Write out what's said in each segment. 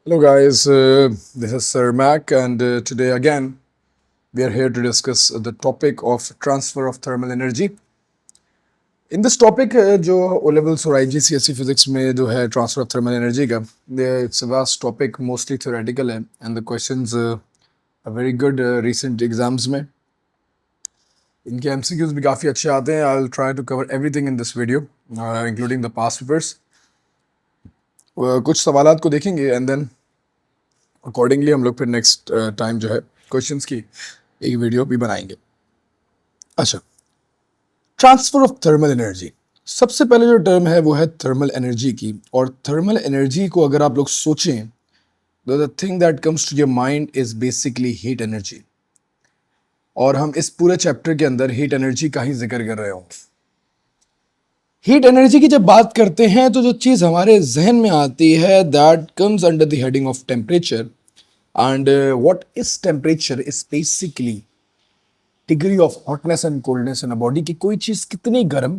Hello, guys. This is Sir Mac, and today again we are here to discuss the topic of transfer of thermal energy. In this topic, जो O levels और IGCSE physics में जो है transfer of thermal energy का, it's a vast topic, mostly theoretical है, and the questions are very good recent exams में. इनके MCQs भी काफ़ी अच्छे आते हैं. I'll try to cover everything in this video, including the past papers. कुछ सवालात को देखेंगे and then अकॉर्डिंगली हम लोग फिर नेक्स्ट टाइम जो है क्वेश्चंस की एक वीडियो भी बनाएंगे. अच्छा, ट्रांसफर ऑफ थर्मल एनर्जी. सबसे पहले जो टर्म है वो है थर्मल एनर्जी की. और थर्मल एनर्जी को अगर आप लोग सोचें तो the thing that comes to your mind is basically heat energy. और हम इस पूरे चैप्टर के अंदर हीट एनर्जी का ही जिक्र कर रहे होंगे. हीट एनर्जी की जब बात करते हैं तो जो चीज़ हमारे जहन में आती है that comes under the heading of temperature. And what is temperature is basically degree of hotness and coldness in a body कि कोई चीज़ कितनी गर्म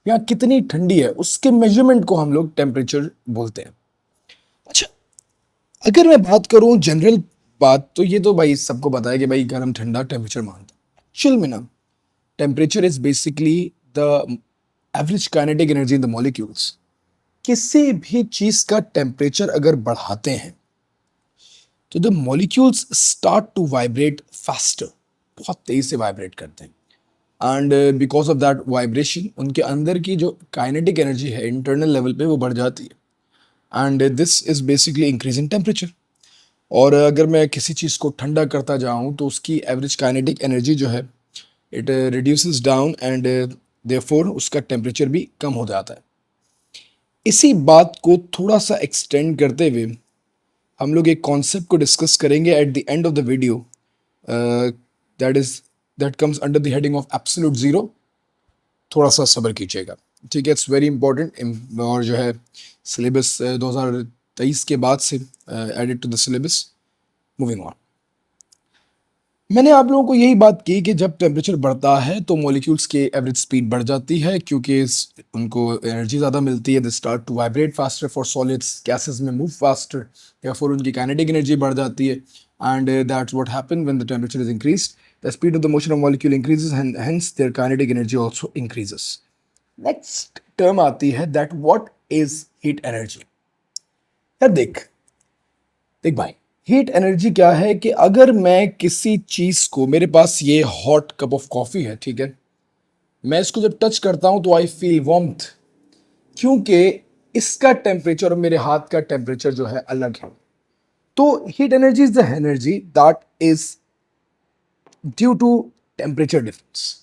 या कितनी ठंडी है उसके मेजरमेंट को हम लोग टेम्परेचर बोलते हैं. अच्छा, अगर मैं बात करूं जनरल बात तो ये तो भाई सबको पता है कि भाई गर्म ठंडा टेम्परेचर मानता है. एक्चुअल में ना temperature is basically the average kinetic energy in the molecules. किसी भी चीज़ का टेम्परेचर अगर बढ़ाते हैं तो the molecules start to vibrate faster. बहुत तेज से वाइब्रेट करते हैं. And because of that vibration उनके अंदर की जो काइनेटिक एनर्जी है इंटरनल लेवल पे वो बढ़ जाती है. And this is basically increasing temperature. और अगर मैं किसी चीज़ को ठंडा करता जाऊँ तो उसकी एवरेज काइनेटिक एनर्जी जो है it reduces down and therefore उसका टेम्परेचर भी कम हो जाता है. इसी बात को थोड़ा सा एक्सटेंड करते हुए हम लोग एक कॉन्सेप्ट को डिस्कस करेंगे at the end of the video that comes under the heading of absolute zero. थोड़ा सा सब्र कीजिएगा, ठीक है. इट्स वेरी इंपॉर्टेंट और जो है सिलेबस 2023 के बाद से added to the syllabus. Moving on, मैंने आप लोगों को यही बात की कि जब टेम्परेचर बढ़ता है तो मॉलिक्यूल्स की एवरेज स्पीड बढ़ जाती है क्योंकि उनको एनर्जी ज़्यादा मिलती है. They start to vibrate faster for solids. Gases में मूव फास्टर या फिर उनकी काइनेटिक एनर्जी बढ़ जाती है. And that's what happen when the temperature is increased. The speed of the motion of molecule increases and hence their kinetic energy also increases. Next term आती है that what is heat energy. यार देख देख भाई, heat energy क्या है कि अगर मैं किसी चीज़ को, मेरे पास ये हॉट कप ऑफ कॉफ़ी है, ठीक है, मैं इसको जब टच करता हूं तो आई फील वार्मथ क्योंकि इसका टेम्परेचर और मेरे हाथ का टेम्परेचर जो है अलग है. तो heat energy is the energy that is due to temperature difference.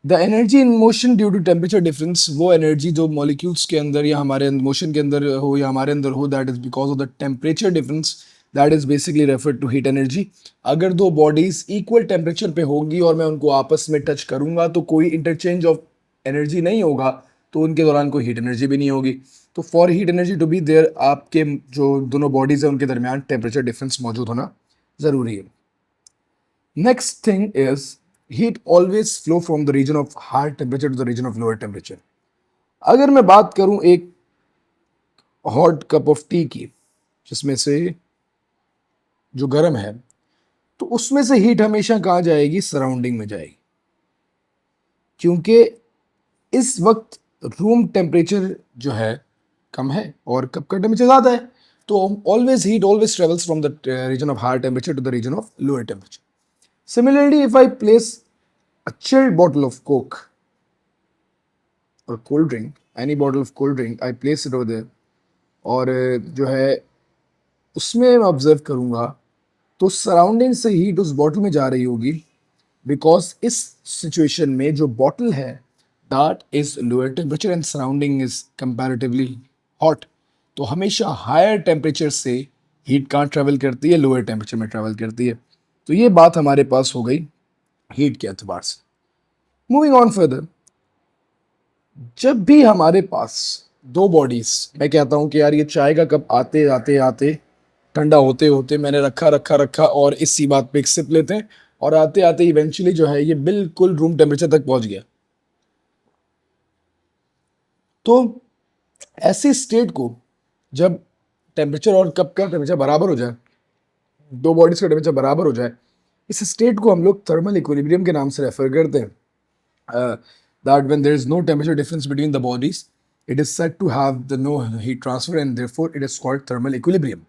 The energy in motion due to temperature difference, वो एनर्जी जो मॉलिक्यूल्स के अंदर या हमारे मोशन के अंदर हो या हमारे अंदर हो, that is because of the temperature difference. That is basically refer to heat energy. अगर दो बॉडीज इक्वल टेम्परेचर पे होंगी और मैं उनको आपस में टच करूंगा तो कोई इंटरचेंज ऑफ एनर्जी नहीं होगा, तो उनके दौरान कोई हीट एनर्जी भी नहीं होगी. तो for heat energy to be there आपके जो दोनों बॉडीज है उनके दरमियान टेम्परेचर डिफरेंस मौजूद होना ज़रूरी है. Next thing is heat always flow from the region of higher temperature to the region of lower temperature. अगर मैं बात करूं एक हॉट कप ऑफ टी की जिसमें से जो गर्म है, तो उसमें से हीट हमेशा कहाँ जाएगी? सराउंडिंग में जाएगी. क्योंकि इस वक्त रूम टेम्परेचर जो है कम है और कप का टेम्परेचर ज़्यादा है. तो always heat always travels from the region of higher temperature to the region of lower temperature. Similarly, if I place a chilled bottle of Coke or cold drink, any bottle of cold drink, I place it over there, और जो है उसमें मैं observe करूँगा तो surrounding से heat उस bottle में जा रही होगी बिकॉज इस सिचुएशन में जो बॉटल है that is lower temperature and surrounding is comparatively hot. तो हमेशा हायर टेम्परेचर से हीट कहाँ ट्रैवल करती है? लोअर टेम्परेचर में ट्रैवल करती है. तो ये बात हमारे पास हो गई हीट के एतबार से. मूविंग ऑन फर्दर, जब भी हमारे पास दो बॉडीज, मैं कहता हूं कि यार ये चाय का कप आते आते आते ठंडा होते होते मैंने रखा रखा रखा और इसी बात पे एक सिप लेते हैं और आते आते इवेंचुअली जो है ये बिल्कुल रूम टेम्परेचर तक पहुंच गया. तो ऐसे स्टेट को जब टेम्परेचर और कप का टेम्परेचर बराबर हो जाए, दो बॉडीज का टेम्परेचर बराबर हो जाए, इस स्टेट को हम लोग थर्मल इक्विलिब्रियम के नाम से रेफर करते हैं. That when there is no temperature difference between the bodies, it is said to have the no heat transfer and therefore it is called thermal equilibrium.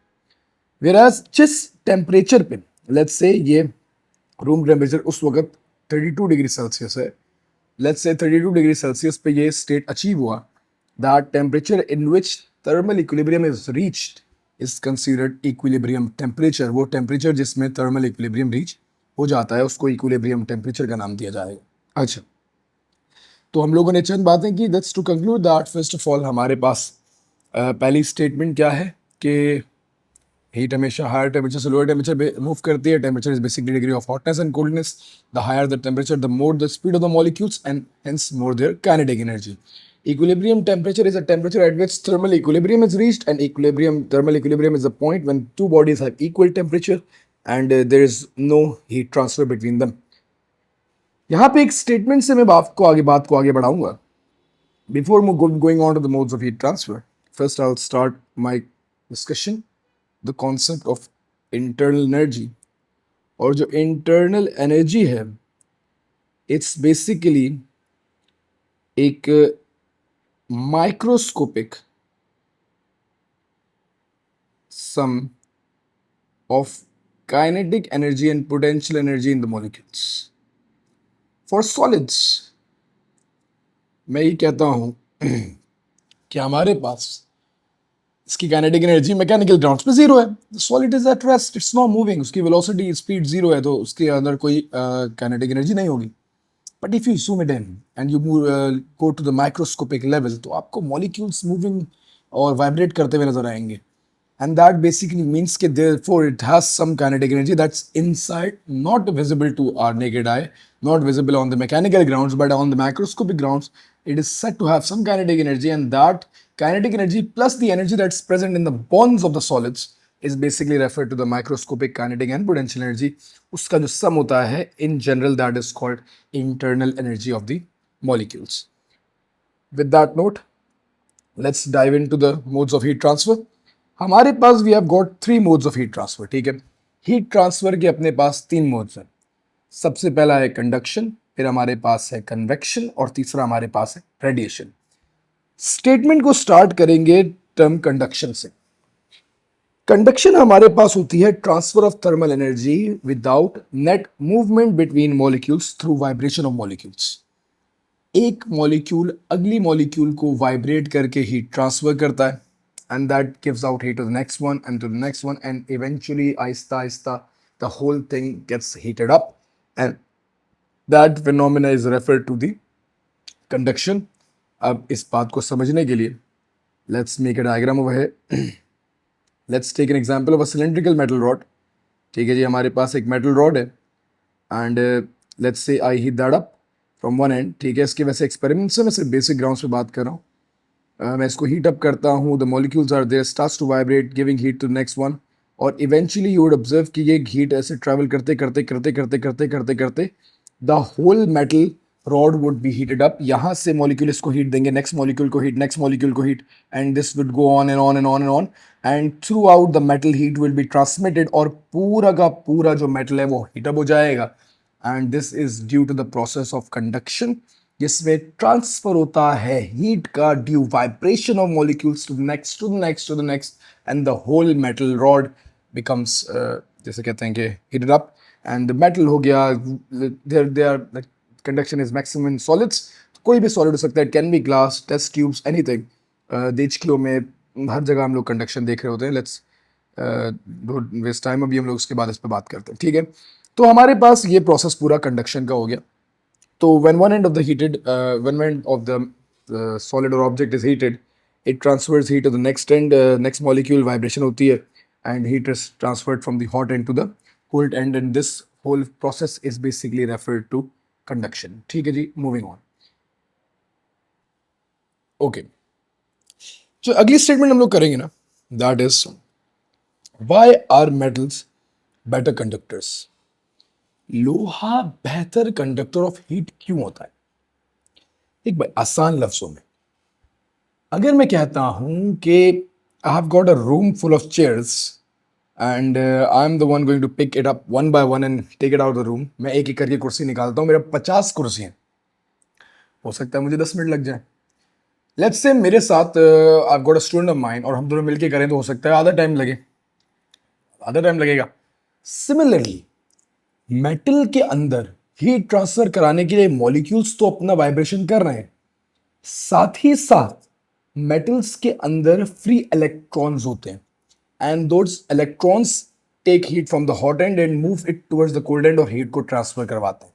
Whereas जिस temperature पे let's say ये room temperature उस वक्त 32 degree Celsius है, let's say 32 degree Celsius पे ये state achieve हुआ, that temperature in which thermal equilibrium is reached is considered equilibrium temperature. वो टेम्परेचर जिसमें थर्मल इक्विलिब्रियम रीच हो जाता है उसको इक्विलिब्रियम टेम्परेचर का नाम दिया जाएगा. अच्छा, तो हम लोगों ने चंद बातें की. That's to conclude that first of all हमारे पास पहली स्टेटमेंट क्या है कि हीट हमेशा हायर टेम्परेचर से लोअर टेम्परेचर पे मूव करती है. Temperature is basically degree of hotness and coldness. The higher the temperature the more the speed of the molecules and hence more their kinetic energy. Equilibrium temperature is a temperature at which thermal equilibrium is reached, and thermal equilibrium is the point when two bodies have equal temperature and there is no heat transfer between them. यहाँ पे एक statement से मैं बात को आगे बढ़ाऊंगा. Before going on to the modes of heat transfer, first I'll start my discussion the concept of internal energy. और जो internal energy है, it's basically एक microscopic sum of kinetic energy and potential energy in the molecules. For solids, मैं ये कहता हूँ कि हमारे पास इसकी काइनेटिक एनर्जी मैकेनिकल ग्राउंड्स पे जीरो है. Solid is at rest, it's not moving, उसकी वेलोसिटी स्पीड जीरो है, तो उसके अंदर कोई काइनेटिक एनर्जी नहीं होगी. But if you zoom it in and you go to the microscopic level, तो आपको मॉलिक्यूल्स मूविंग और वाइब्रेट करते हुए नजर आएंगे. And that basically means that therefore it has some kinetic energy that's inside, not visible to our naked eye, not visible on the mechanical grounds, but on the macroscopic grounds, it is said to have some kinetic energy, and that kinetic energy plus the energy that's present in the bonds of the solids is basically referred to the microscopic kinetic and potential energy. उसका जो sum होता है in general, that is called internal energy of the molecules. With that note, let's dive into the modes of heat transfer. हमारे पास we have got three modes of heat transfer. ठीक है, heat transfer के अपने पास तीन modes हैं. सबसे पहला है कंडक्शन, फिर हमारे पास है कन्वेक्शन और तीसरा हमारे पास है रेडिएशन. स्टेटमेंट को स्टार्ट करेंगे टर्म कंडक्शन से. कंडक्शन हमारे पास होती है transfer of thermal energy without net movement between molecules through vibration of molecules. एक मॉलिक्यूल अगली मॉलिक्यूल को वाइब्रेट करके हीट ट्रांसफर करता है, and that gives out heat to the next one and to the next one, and eventually aista the whole thing gets heated up, and that phenomena is referred to the conduction. अब इस बात को समझने के लिए let's make a diagram over here. Let's take an example of a cylindrical metal rod. ठीक है जी, हमारे पास एक metal rod है and let's say I heat that up from one end. ठीक है, इसके वैसे experiments से मैं सिर्फ basic grounds पे बात कर रहा हूँ. मैं इसको हीट अप करता हूँ, the molecules are there, starts to vibrate giving heat to next one, और इवेंचुअली यू वुड ऑब्जर्व कि ये हीट ऐसे ट्रैवल करते करते करते करते करते करते करते the whole metal rod would be heated up. यहाँ से मॉलिक्यूल इसको हीट देंगे, नेक्स्ट मॉलिक्यूल को हीट, नेक्स्ट मॉलिक्यूल को heat, and this would go on and on and on and on, and throughout the metal heat will be transmitted, और पूरा का पूरा जो मेटल है वो हीटअप हो जाएगा. And this is due to the process of conduction, जिसमें ट्रांसफर होता है हीट का due vibration of molecules to the next to the next to the next, and the whole metal rod becomes जैसे कहते हैं कि heated up, and the metal हो गया. There conduction is maximum in solids. कोई भी solid हो सकता है, it can be glass, test tubes, anything. देशक्लो में हर जगह हम लोग कंडक्शन देख रहे होते हैं. लेट्स डोंट वेस्ट टाइम, अभी हम लोग उसके बाद इस पर बात करते हैं. ठीक है, तो हमारे पास ये प्रोसेस पूरा कंडक्शन का हो गया. So when one end of the solid or object is heated, it transfers heat to the next end, next molecule vibration होती है, and heat is transferred from the hot end to the cold end, and this whole process is basically referred to conduction. ठीक है जी, moving on. Okay. जो अगली statement हम लोग करेंगे ना, that is why are metals better conductors? लोहा बेहतर कंडक्टर ऑफ हीट क्यों होता है? एक बार आसान लफ्जों में अगर मैं कहता हूं कि I have got a room full of chairs and I'm the one going to pick it up one by one and take it out of the room. मैं एक एक करके कुर्सी निकालता हूँ. मेरा 50 कुर्सी हैं. हो सकता है मुझे 10 मिनट लग जाए. लेट्स से मेरे साथ I got a student of mine और हम दोनों मिलके करें तो हो सकता है आधा टाइम लगेगा. सिमिलरली मेटल के अंदर हीट ट्रांसफर कराने के लिए मॉलिक्यूल्स तो अपना वाइब्रेशन कर रहे हैं, साथ ही साथ मेटल्स के अंदर फ्री इलेक्ट्रॉन्स होते हैं and those electrons take heat from the hot end and move it towards the cold end और हीट को ट्रांसफर करवाते हैं.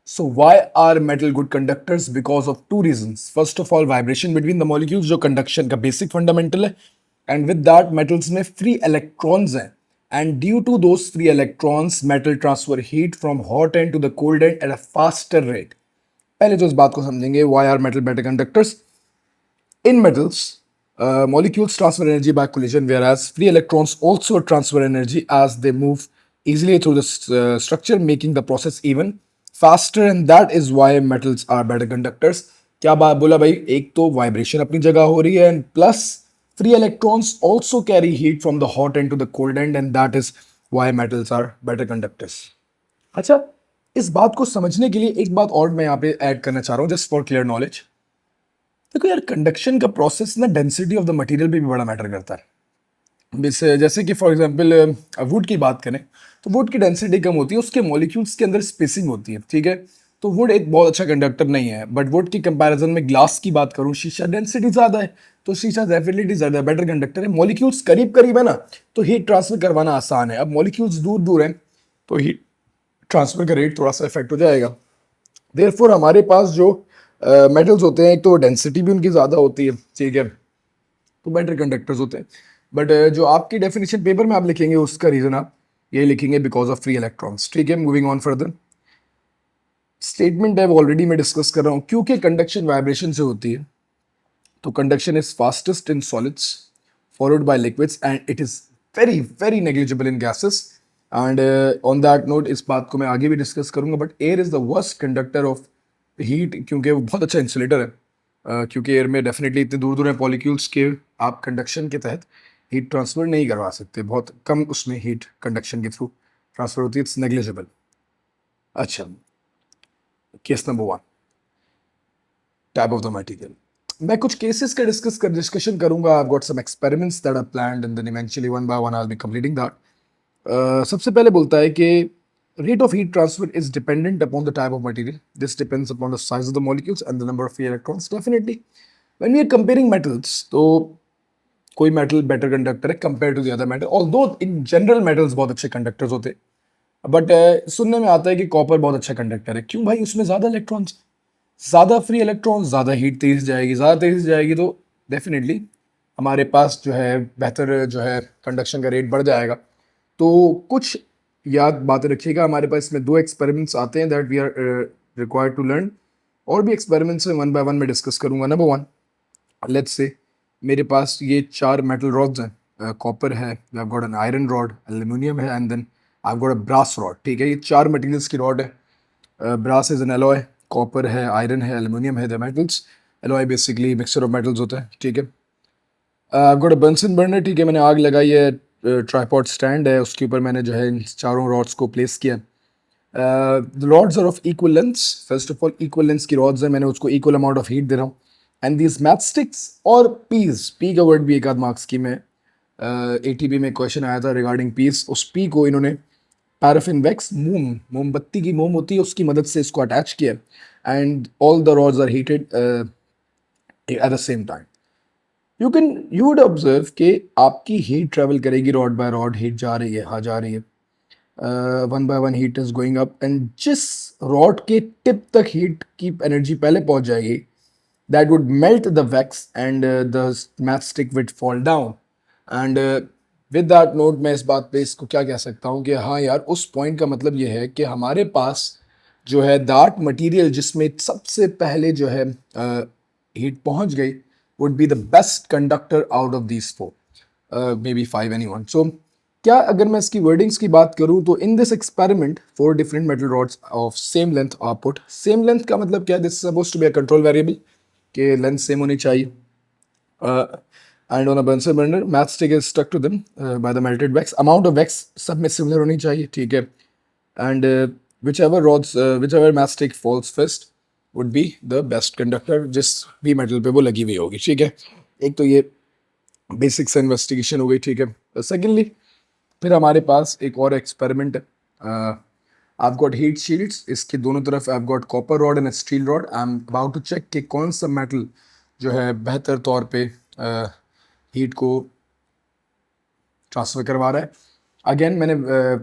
So why are metal good conductors? Because of two reasons. First of all, vibration between the molecules जो conduction का basic fundamental है, and with that metals में free electrons हैं, and due to those free electrons, metal transfer heat from hot end to the cold end at a faster rate. पहले तो इस बात को समझेंगे why are metal better conductors? In metals, molecules transfer energy by collision, whereas free electrons also transfer energy as they move easily through the structure, making the process even faster, and that is why metals are better conductors. क्या बात बोला भाई, एक तो vibration अपनी जगह हो रही है and plus free electrons also carry heat from the hot end to the cold end, and that is why metals are better conductors. अच्छा, इस बात को समझने के लिए एक बात और मैं यहाँ पे ऐड करना चाह रहा हूँ जस्ट फॉर क्लियर नॉलेज. देखो यार, कंडक्शन का प्रोसेस ना डेंसिटी ऑफ द मटेरियल पे भी बड़ा मैटर करता है. जैसे कि फॉर एग्जांपल वुड की बात करें तो वुड की डेंसिटी कम होती है, उसके मॉलिक्यूल्स के अंदर स्पेसिंग होती है, ठीक है. तो वुड एक बहुत अच्छा कंडक्टर नहीं है, बट वुड की कंपैरिजन में ग्लास की बात करूं, शीशा डेंसिटी ज़्यादा है तो शीशा डेफिनेटली ज़्यादा बेटर कंडक्टर है. मॉलिक्यूल्स करीब करीब है ना तो हीट ट्रांसफर करवाना आसान है. अब मॉलिक्यूल्स दूर दूर हैं तो हीट ट्रांसफर का रेट थोड़ा सा इफेक्ट हो जाएगा. देयरफॉर हमारे पास जो मेटल्स होते हैं, एक तो डेंसिटी भी उनकी ज़्यादा होती है, ठीक है, तो बेटर कंडक्टर्स होते हैं. बट जो आपकी डेफिनेशन पेपर में आप लिखेंगे उसका रीज़न आप ये लिखेंगे बिकॉज ऑफ फ्री इलेक्ट्रॉन्स, ठीक है. मूविंग ऑन फर्दर, स्टेटमेंट है ऑलरेडी मैं डिस्कस कर रहा हूँ. क्योंकि कंडक्शन वाइब्रेशन से होती है तो conduction is fastest in solids followed by liquids and it is very very negligible in gases. And on that note इस बात को मैं आगे भी डिस्कस करूंगा. But air is the worst conductor of heat क्योंकि वो बहुत अच्छा इंसुलेटर है. क्योंकि एयर में डेफिनेटली इतने दूर दूर हैं मॉलिक्यूल्स के आप कंडक्शन के तहत हीट ट्रांसफर नहीं करवा सकते. बहुत कम उसमें हीट कंडक्शन के थ्रू ट्रांसफर होती है. It's negligible. अच्छा, case number 1, type of the material. मैं कुछ केसेस का डिस्कशन करूंगा. I got some experiments that are planned and then eventually one by one I will be completing that. सबसे पहले बोलता है कि rate of heat transfer is dependent upon the type of material. This depends upon the size of the molecules and the number of free electrons. Definitely, when we are comparing metals, तो कोई metal better conductor है compare to the other metal. Although in general metals बहुत अच्छे conductors होते हैं, but सुनने में आता है कि कॉपर बहुत अच्छा कंडक्टर है. क्यों भाई? उसमें ज़्यादा इलेक्ट्रॉन्स, ज़्यादा फ्री इलेक्ट्रॉन्स, ज़्यादा हीट तेज जाएगी, ज़्यादा तेज जाएगी तो डेफिनेटली हमारे पास जो है बेहतर जो है कंडक्शन का रेट बढ़ जाएगा. तो कुछ याद बातें रखिएगा. हमारे पास इसमें 2 एक्सपेरिमेंट्स आते हैं that we are required to learn. और भी एक्सपेरिमेंट्स हैं, वन बाय वन मैं डिस्कस करूंगा. नंबर 1, लेट्स से मेरे पास ये 4 मेटल रॉड्स हैं. कॉपर है, I have got an iron rod, aluminium है and then I have got a brass rod, ठीक है. ये 4 मटेरियल्स की रॉड है. Brass is an alloy, copper है, आयरन है, एल्यूमिनियम है. The metals, alloy basically mixture of metals होता है, ठीक है. गॉट अ बंसन बर्नर, ठीक है. मैंने आग लगाई है, ट्राइपॉड स्टैंड है, उसके ऊपर मैंने जो है इन चारों रॉड्स को प्लेस किया. The rods are of equal lengths. First of all equal lengths की रॉड्स हैं, मैंने उसको इक्वल अमाउंट ऑफ हीट दे रहा हूँ. एंड दीज मैचस्टिक्स और पीस, पी का वर्ड भी एक आध मार्क्स की में ATP में क्वेश्चन आया था रिगार्डिंग पीस. उस पी को इन्होंने पैराफिन वैक्स, मोमबत्ती की मोम होती है उसकी मदद से इसको अटैच किया. And all the rods are heated at the same time. You would observe कि आपकी हीट ट्रेवल करेगी रॉड बाय रॉड, हीट जा रही है, हाँ जा रही है, one by one heat is going up. And जिस रॉड के टिप तक हीट की एनर्जी पहले पहुंच जाएगी, that would melt the wax and the matchstick would fall down. And with that note मैं इस बात पे इसको क्या कह सकता हूँ कि हाँ यार, उस पॉइंट का मतलब ये है कि हमारे पास जो है दैट मटेरियल जिसमें सबसे पहले जो है हीट पहुंच गई would be the best conductor out of these 4, maybe 5, anyone. So क्या अगर मैं इसकी वर्डिंग्स की बात करूं तो in this experiment 4 different metal rods of same length are put. Same length का मतलब क्या है? This is suppose to be a control variable कि लेंथ सेम होनी चाहिए. and on a Bunsen burner matchstick is stuck to them by the melted wax. Amount of wax सब में similar होनी चाहिए, ठीक है, and whichever matchstick falls first would be the best conductor, जिस भी मेटल पे वो लगी हुई होगी, ठीक है। एक तो ये बेसिक्स इन्वेस्टिगेशन हो गई, ठीक है। सेकेंडली फिर हमारे पास एक और एक्सपेरिमेंट है। I've got हीट शील्ड्स, इसके दोनों तरफ I've got copper rod and steel rod. I am about to check कि कौन सा मेटल जो है बेहतर तौर पे हीट को ट्रांसफ़र करवा रहा है। अगेन मैंने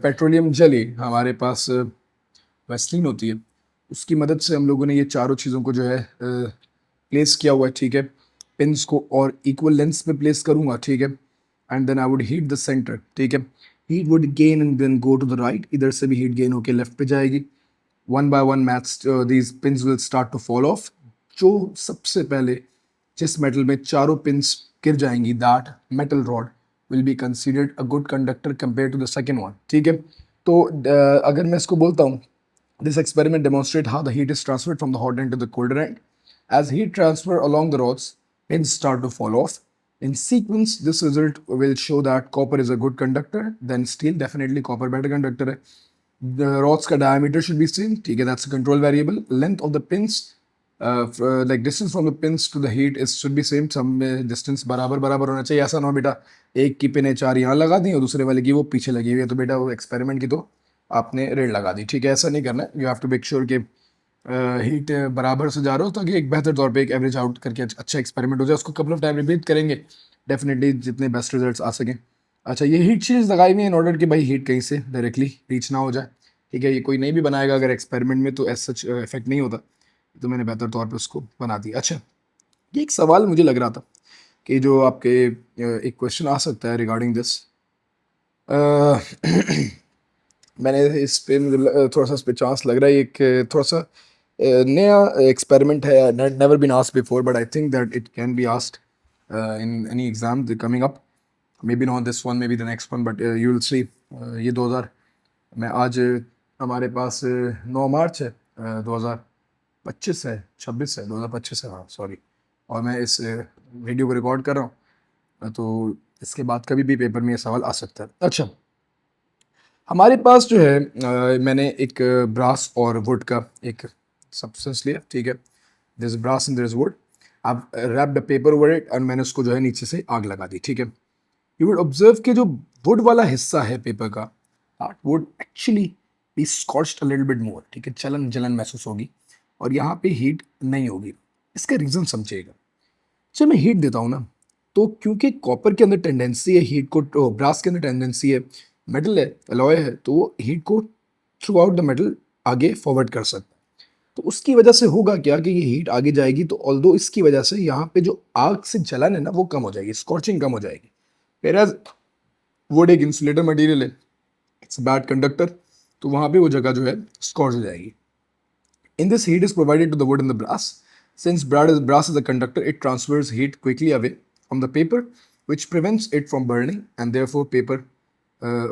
पेट्रोलियम जेली, हमारे पास वेस्लिन होती है, उसकी मदद से हम लोगों ने ये चारों चीज़ों को जो है प्लेस किया हुआ है, ठीक है। पिन्स को और इक्वल लेंथ्स पे प्लेस करूँगा, ठीक है, and then I would heat the centre, ठीक है। Heat would gain and then go to the right, इधर से भी हीट गेन होकर लेफ्ट पे जाएगी। One by one maths these pins will start to fall off. जो सबसे पहले जिस मेटल में चारों पिन्स गिर जाएंगी, that metal rod will be considered a good conductor compare to the second one, ठीक है। तो अगर मैं इसको बोलता हूँ, this experiment demonstrates how the heat is transferred from the hot end to the colder end. As heat transfer along the rods, pins start to fall off. In sequence, this result will show that copper is a good conductor, then steel, definitely copper better conductor है। The rods का diameter should be same, ठीक है, that's a control variable. Length of the pins, like distance from the pins to the heat is should be same, सब में distance बराबर बराबर होना चाहिए। ऐसा ना हो बेटा एक की पिन है 4 यहाँ लगा दी और दूसरे वाले की वो पीछे लगी हुई है, तो बेटा वो एक्सपेरिमेंट की तो आपने रेड लगा दी, ठीक है। ऐसा नहीं करना है, you have to make sure कि हीट बराबर से जा रहा हो, ताकि एक बेहतर तौर पे एक एवरेज आउट करके अच्छा एक्सपेरिमेंट हो जाए। उसको कपल ऑफ टाइम रिपीट करेंगे, डेफिनेटली जितने बेस्ट रिजल्ट्स आ सकें। अच्छा, ये हीट शील्ड्स लगाई हुई है इन ऑर्डर कि भाई हीट कहीं से डायरेक्टली रीच ना हो जाए, ठीक है। ये कोई नहीं भी बनाएगा अगर एक्सपेरिमेंट में, तो एज सच इफेक्ट नहीं होता, तो मैंने बेहतर तौर पर उसको बना दिया। अच्छा, ये एक सवाल मुझे लग रहा था कि जो आपके एक क्वेश्चन आ सकता है रिगार्डिंग दिस। मैंने इस पे थोड़ा सा इस पे चांस लग रहा है, एक थोड़ा सा नया एक्सपेरिमेंट है, never been asked before, but I think that it can be asked in any exam coming up, maybe not this one, maybe the next one, but you will see. ये 2000 मैं आज हमारे पास 9 मार्च है, 2025 है, 26 है, 2025 है, हाँ sorry, और मैं इस वीडियो को रिकॉर्ड कर रहा हूँ, तो इसके बाद कभी भी पेपर में ये सवाल आ सकता है। अच्छा, हमारे पास जो है मैंने एक ब्रास और वुड का एक सब्सटेंस लिया, ठीक है। This brass and this wood, आप रैप्ड पेपर ओवर इट, और मैंने उसको जो है नीचे से आग लगा दी, ठीक है। यू वुड ऑब्जर्व कि जो वुड वाला हिस्सा है पेपर का, that would actually be scorched a little bit more, ठीक है, चलन जलन महसूस होगी, और यहाँ पे हीट नहीं होगी। इसका रीज़न समझिएगा। जब मैं हीट देता हूँ ना, तो क्योंकि कॉपर के अंदर टेंडेंसी है हीट को, ब्रास के अंदर टेंडेंसी है, मेटल है, अलॉय है, तो वो हीट को थ्रू आउट द मेटल आगे फॉरवर्ड कर सकता है। तो उसकी वजह से होगा क्या कि ये हीट आगे जाएगी, तो ऑल्दो इसकी वजह से यहाँ पे जो आग से जलन है ना वो कम हो जाएगी, स्कॉचिंग कम हो जाएगी। वेयरएज वुड एक इंसुलेटर मटेरियल है, इट्स बैड कंडक्टर, तो वहाँ पे वो जगह जो है स्कॉच हो जाएगी। In this, heat is provided to the wood and the brass. Since brass is a conductor, it transfers heat quickly away from the paper, which prevents it from burning, and therefore paper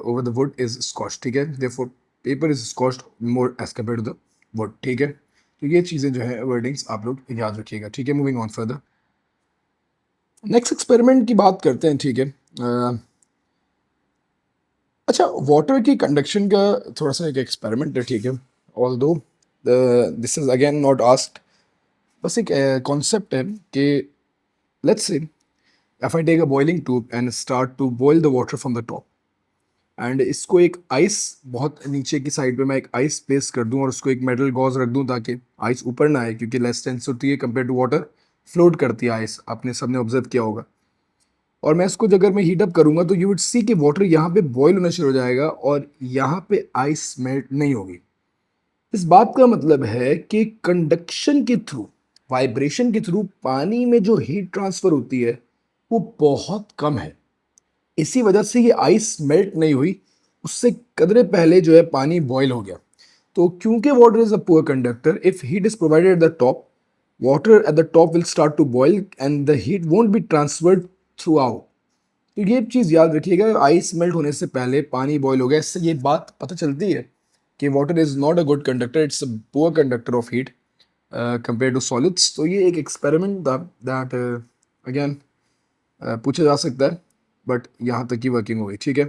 over the wood is scorched. ठीक है, therefore paper is scorched more as compared to the wood. ठीक है, तो ये चीज़ें जो है wordings आप लोग याद रखिएगा, ठीक है। Moving on further, next experiment की बात करते हैं, ठीक है। अच्छा, वाटर की कंडक्शन का थोड़ा सा एक एक्सपेरिमेंट है, ठीक है। Although this is again not asked, बस एक कॉन्सेप्ट है कि let's say if I take a boiling tube and start to boil the water from the top, and इसको एक आइस बहुत नीचे की साइड पे मैं एक आइस प्लेस कर दूं और उसको एक मेटल गॉज रख दूं ताकि आइस ऊपर ना आए, क्योंकि लेस टेंस होती है कंपेयर टू वाटर, फ्लोट करती है आइस, आपने सबने ऑब्जर्व किया होगा। और मैं इसको अगर मैं हीट अप करूंगा तो यू वुड सी कि वाटर यहाँ पे बॉईल होना शुरू हो जाएगा और यहाँ पे आइस मेल्ट नहीं होगी। इस बात का मतलब है कि कंडक्शन के थ्रू, वाइब्रेशन के थ्रू पानी में जो हीट ट्रांसफर होती है वो बहुत कम है। इसी वजह से ये आइस मेल्ट नहीं हुई, उससे कदरे पहले जो है पानी बॉयल हो गया। तो क्योंकि water is a poor conductor, if heat is provided at the top, water at the top will start to boil and the heat won't be transferred throughout. तो ये चीज़ याद रखिएगा, आइस मेल्ट होने से पहले पानी बॉयल हो गया। इससे ये बात पता चलती है कि water is not a good conductor, it's a poor conductor of heat compare to solids. तो ये एक एक्सपेरिमेंट था दैट अगेन पूछा जा सकता है, बट यहाँ तक की वर्किंग हो गई, ठीक है।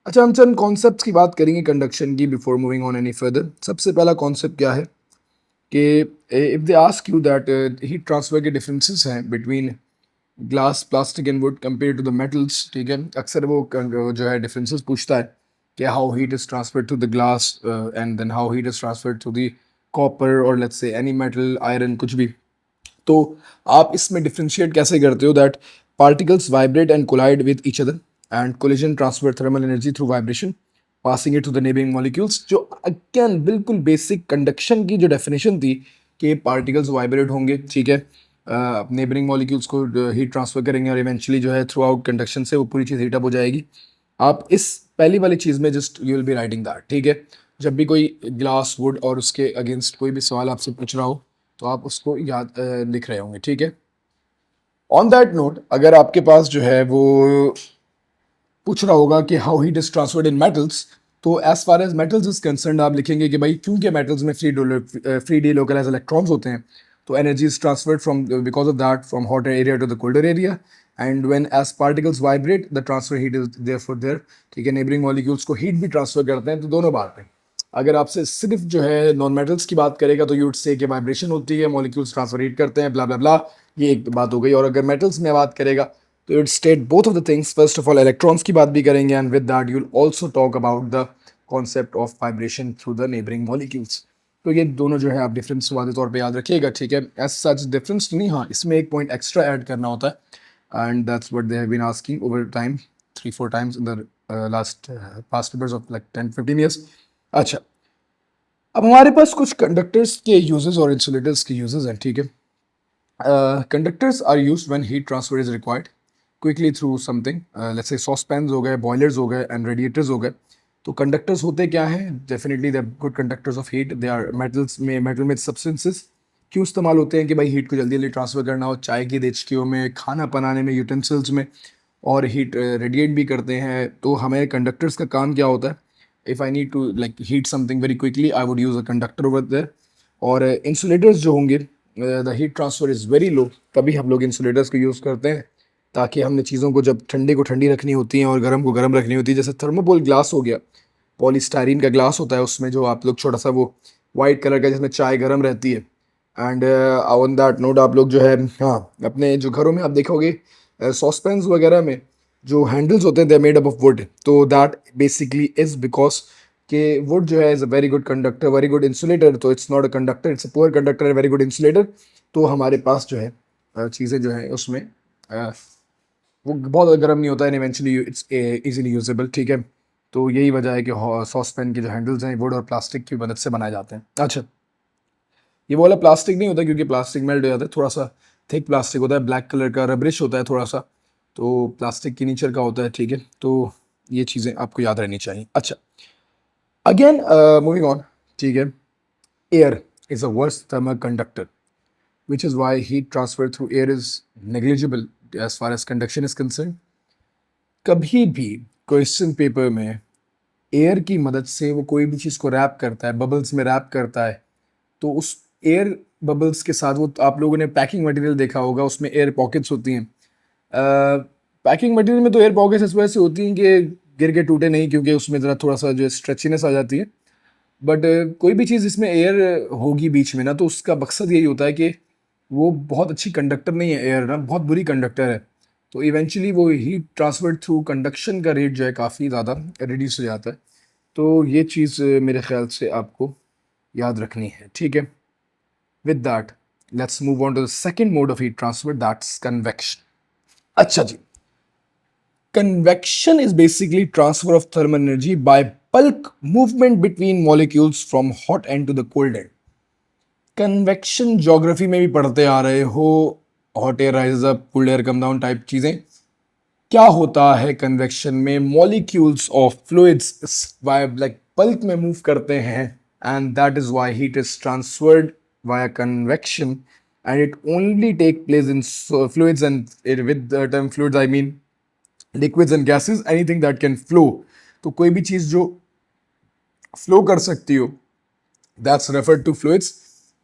अच्छा, हम चंद कॉन्सेप्ट्स की बात करेंगे कंडक्शन की before moving on any further. सबसे पहला कॉन्सेप्ट क्या है कि if they ask you that heat transfer के डिफरेंसेस हैं between glass, plastic and wood compare to the metals, ठीक है। अक्सर वो जो है डिफरेंसेस पूछता है कि how heat is transferred to the glass and then how heat is transferred to the copper और let's say any metal, iron, कुछ भी। तो आप इसमें डिफ्रेंशिएट कैसे करते हो that particles vibrate and collide with each other and collision transfer thermal energy through vibration passing it to the neighbouring molecules, जो अगेन बिल्कुल बेसिक कंडक्शन की जो डेफिनेशन थी कि पार्टिकल्स वाइब्रेट होंगे, ठीक है, नेबरिंग मॉलिक्यूल्स को हीट ट्रांसफर करेंगे और इवेंचुअली जो है थ्रू आउट कंडक्शन से वो पूरी चीज़ हीट अप हो जाएगी। आप इस पहली वाली चीज़ में just you will be writing that, ठीक है। जब भी कोई ग्लास, वुड और उसके अगेंस्ट कोई भी सवाल आपसे पूछ रहा हो तो आप उसको याद लिख रहे होंगे, ठीक है। ऑन दैट नोट, अगर आपके पास जो है वो पूछ रहा होगा कि how heat is transferred in metals, तो as far as metals is concern आप लिखेंगे कि भाई क्योंकि मेटल्स में फ्री डीलोकलाइज इलेक्ट्रॉन्स होते हैं, तो energy is transferred from because of that from hotter area to the colder area and when as particles vibrate the transfer heat is there for there, ठीक है। नेबरिंग मॉलिक्यूल्स को heat भी transfer करते हैं, तो दोनों बात है। अगर आपसे सिर्फ जो है नॉन मेटल्स की बात करेगा तो यू वुड से कि वाइब्रेशन होती है, मॉलिक्यूल्स ट्रांसफर हीट करते हैं, ब्ला ब्ला ब्ला, ये एक बात हो गई। और अगर मेटल्स में बात करेगा तो you would state both of the things. First of all electrons की बात भी करेंगे and with that you will also talk about the concept of vibration through the neighbouring molecules. तो ये दोनों जो है आप डिफरेंस वादे तौर पे याद रखिएगा, ठीक है। एज सच डिफरेंस नहीं, हाँ इसमें एक पॉइंट एक्स्ट्रा ऐड करना होता है and that's what they have been asking over time 3-4 times in the last past papers of like 10-15 years. अच्छा, अब हमारे पास कुछ कंडक्टर्स के यूजेस और इंसुलेटर्स के यूजेस हैं, ठीक है। Conductors are used when heat transfer is required quickly through something, let's say saucepans हो गए, बॉयलर्स हो गए एंड रेडिएटर्स हो गए। तो कंडक्टर्स होते क्या हैं? Definitely they are good conductors of heat. They are metal में सब्सटेंसेस क्यों इस्तेमाल होते हैं कि भाई हीट को जल्दी जल्दी ट्रांसफर करना हो, चाय की देचकियों में, खाना बनाने में, यूटेंसिल्स में, और हीट रेडिएट भी करते हैं। तो हमें कंडक्टर्स का काम क्या होता है? If I need to like heat something very quickly I would use a conductor over there. और इंसुलेटर्स जो होंगे, the heat transfer is very low, तभी हम लोग इंसुलेटर्स को यूज़ करते हैं, ताकि हमने चीज़ों को जब ठंडे को ठंडी रखनी होती है और गर्म को गर्म रखनी होती है। जैसे थर्मोकोल ग्लास हो गया, पॉलीस्टाइरीन का ग्लास होता है, उसमें जो आप लोग छोटा सा वो वाइट कलर का जिसमें चाय गर्म रहती है। एंड ऑन दैट नोट आप लोग जो है, हाँ, अपने जो घरों में आप देखोगे सॉसपैन्स वगैरह में जो हैंडल्स होते हैं they made up of wood. तो दैट बेसिकली इज बिकॉज के वुड जो है is a very good conductor, very good insulator. तो it's not a conductor, it's a poor conductor, very good insulator. तो हमारे पास जो है चीज़ें जो है उसमें वो बहुत गर्म नहीं होता है, इवेंचुअली इट्स इजीली यूजेबल, ठीक है। तो यही वजह है कि सॉसपैन के जो हैंडल्स हैं वुड और प्लास्टिक की मदद से बनाए जाते हैं। अच्छा, ये वाला प्लास्टिक नहीं होता क्योंकि प्लास्टिक मेल्ट हो जाता है, थोड़ा सा थिक प्लास्टिक होता है, ब्लैक कलर का रबरिश होता है थोड़ा सा, तो प्लास्टिक की नेचर का होता है, ठीक है। तो ये चीज़ें आपको याद रहनी चाहिए। अच्छा, अगेन मूविंग ऑन, ठीक है। Air is a worst thermal conductor which is why heat transfer through air is negligible as far as conduction is concerned. कभी भी क्वेश्चन पेपर में एयर की मदद से वो कोई भी चीज़ को रैप करता है, बबल्स में रैप करता है, तो उस एयर बबल्स के साथ वो आप लोगों ने पैकिंग मटेरियल देखा होगा, उसमें एयर पॉकेट्स होती हैं। पैकिंग मटेरियल में तो एयर पॉकेट्स इस वजह से होती हैं कि गिर के टूटे नहीं, क्योंकि उसमें ज़रा थोड़ा सा जो स्ट्रेचीनेस आ जाती है। बट कोई भी चीज़ इसमें एयर होगी बीच में ना, तो उसका मकसद यही होता है कि वो बहुत अच्छी कंडक्टर नहीं है, एयर ना बहुत बुरी कंडक्टर है। तो इवेंचुअली वो हीट ट्रांसफर थ्रू कंडक्शन का रेट जो है काफ़ी ज़्यादा रिड्यूस हो जाता है। तो ये चीज़ मेरे ख्याल से आपको याद रखनी है, ठीक है। With that let's move on to the second mode of heat transfer, that's convection. अच्छा जी, convection is basically transfer of thermal energy by bulk movement between molecules from hot end to the cold end. Convection geography में भी पढ़ते आ रहे हो, hot air rises up, cooled air come down type चीजें। क्या होता है कन्वेक्शन में? Molecules of fluids like bulk में मूव करते हैं and that is why heat is transferred via convection, and it only take place in fluids, and with the term fluids I mean liquids and gases, anything that can flow। तो कोई भी चीज जो flow कर सकती हो, that's referred to fluids.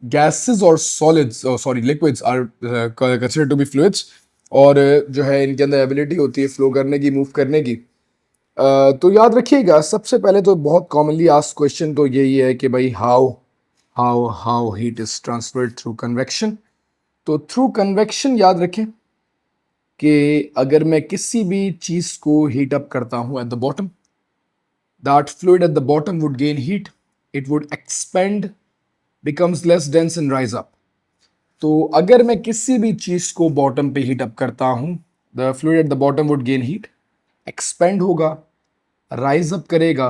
Gases or solids, oh sorry, liquids are considered to be fluids, और जो है इनके अंदर एबिलिटी होती है फ्लो करने की, मूव करने की। तो याद रखिएगा, सबसे पहले तो बहुत कॉमनली आस्क्ड क्वेश्चन तो यही है कि भाई how heat is transferred through convection. तो थ्रू कन्वेक्शन याद रखें कि अगर मैं किसी भी चीज को हीट अप करता हूं at the bottom, that fluid at the bottom would gain heat, it would expand, becomes less dense and rise up। तो अगर मैं किसी भी चीज को बॉटम पे हीट अप करता हूं, the fluid at the bottom would gain heat, expand होगा, राइज अप करेगा,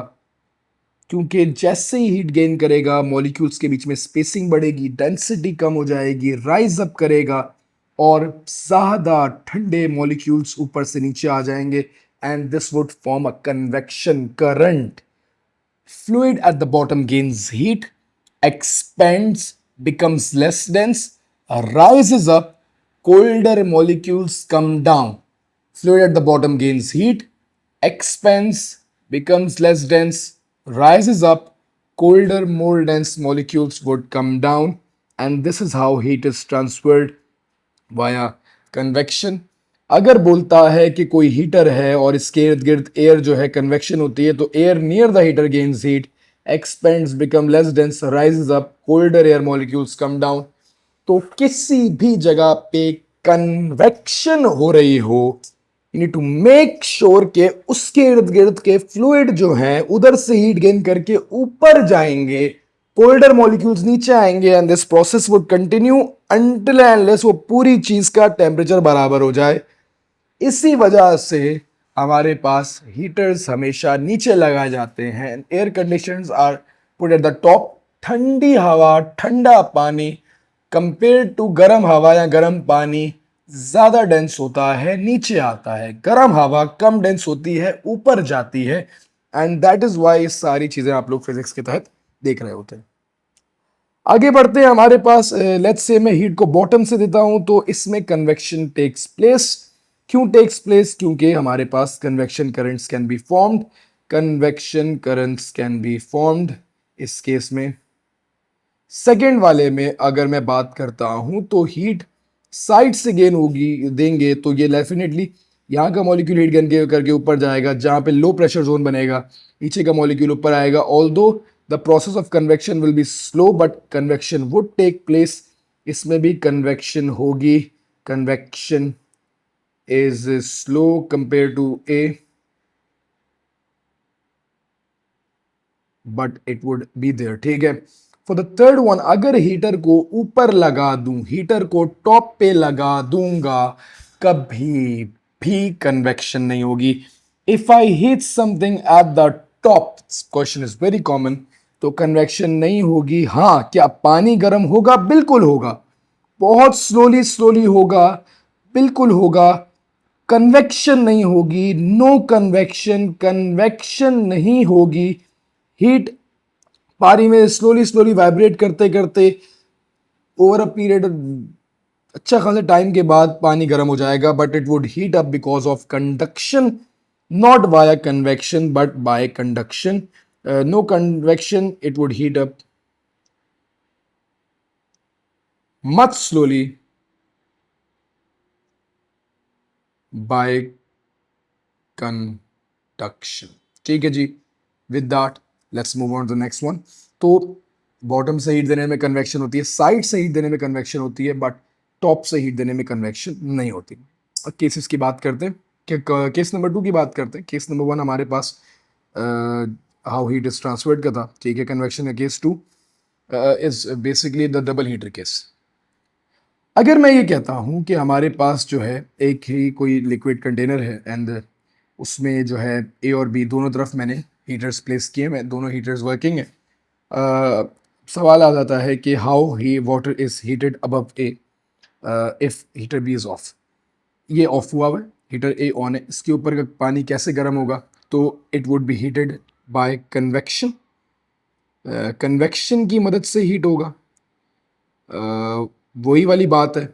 क्योंकि जैसे ही हीट गेन करेगा मॉलिक्यूल्स के बीच में स्पेसिंग बढ़ेगी, डेंसिटी कम हो जाएगी, राइज अप करेगा और ज्यादा ठंडे मॉलिक्यूल्स ऊपर से नीचे आ जाएंगे and this would form a convection current. Fluid at the bottom gains heat, expands, becomes less dense, rises up, colder molecules come down. Fluid at the bottom gains heat, expands, becomes less dense, rises up, colder, more dense molecules would come down, and this is how heat is transferred via convection. अगर बोलता है कि कोई heater है और इसके इर्द गिर्द एयर जो है कन्वेक्शन होती है, तो air near the heater gains heat, expands, become less dense, rises up, colder air molecules come down. तो किसी भी जगह पे कन्वेक्शन हो रही हो, you need to make sure के उसके इर्द गिर्द के फ्लूइड जो है उधर से हीट गेन करके ऊपर जाएंगे, कोल्डर मॉलिक्यूल्स नीचे आएंगे and this process would continue until and unless वो पूरी चीज का टेम्परेचर बराबर हो जाए। इसी वजह से हमारे पास हीटर्स हमेशा नीचे लगाए जाते हैं, air conditioners are put at the top. ठंडी हवा, ठंडा पानी कंपेयर टू गर्म हवा या गर्म पानी ज्यादा डेंस होता है, नीचे आता है। गर्म हवा कम डेंस होती है, ऊपर जाती है, एंड दैट इज वाई सारी चीजें आप लोग फिजिक्स के तहत देख रहे होते हैं। आगे बढ़ते हैं, हमारे पास लेट्स से मैं हीट को बॉटम से देता हूं तो इसमें कन्वेक्शन टेक्स प्लेस। क्यों टेक्स प्लेस? क्योंकि हमारे पास convection currents can be formed, convection currents can be formed. इस केस में सेकेंड वाले में अगर मैं बात करता हूं तो हीट साइड से गेन होगी देंगे तो ये डेफिनेटली यहाँ का मॉलिक्यूल हीट गेन करके ऊपर जाएगा, जहां पे लो प्रेशर जोन बनेगा नीचे का मॉलिक्यूल ऊपर आएगा। Although the process of convection will be slow but convection would take place. इसमें भी कन्वेक्शन होगी, convection is slow compare to A but it would be there. ठीक है। फॉर द थर्ड वन, अगर हीटर को ऊपर लगा दूं, हीटर को टॉप पे लगा दूंगा, कभी भी कन्वेक्शन नहीं होगी। If I heat something eight the top, question is very common, तो कन्वेक्शन नहीं होगी। हाँ, क्या पानी गर्म होगा? बिल्कुल होगा, बहुत स्लोली स्लोली होगा, बिल्कुल होगा। कन्वेक्शन नहीं होगी, नो कन्वेक्शन, कन्वेक्शन नहीं होगी। हीट पानी में स्लोली स्लोली वाइब्रेट करते करते ओवर अ पीरियड अच्छा खासा टाइम के बाद पानी गर्म हो जाएगा, but it would heat up because of conduction, not by convection but by conduction. No convection, it would heat up much slowly by conduction. ठीक है जी। With that let's move on to next one. तो bottom से heat देने में convection होती है, side से हीट देने में कन्वेक्शन होती है, बट टॉप से हीट देने में कन्वेक्शन नहीं होती। अब केसेस की बात करते हैं कि केस नंबर 2 की बात करते हैं। केस नंबर 1 हमारे पास हाउ हीट इज ट्रांसफर्ड का था। ठीक है। कन्वेक्शन का case 2 is basically the double heater case. अगर मैं ये कहता हूं कि हमारे पास जो है एक ही कोई लिक्विड कंटेनर है एंड उसमें जो है ए और बी दोनों तरफ मैंने हीटर्स प्लेस किए हैं, दोनों हीटर्स वर्किंग है। सवाल आ जाता है कि how he water is heated above A if heater B is off. ये ऑफ हुआ हुआ है, हीटर ए ऑन है, इसके ऊपर का पानी कैसे गर्म होगा? तो it would be heated bye convection. Convection की मदद से हीट होगा। वही वाली बात है,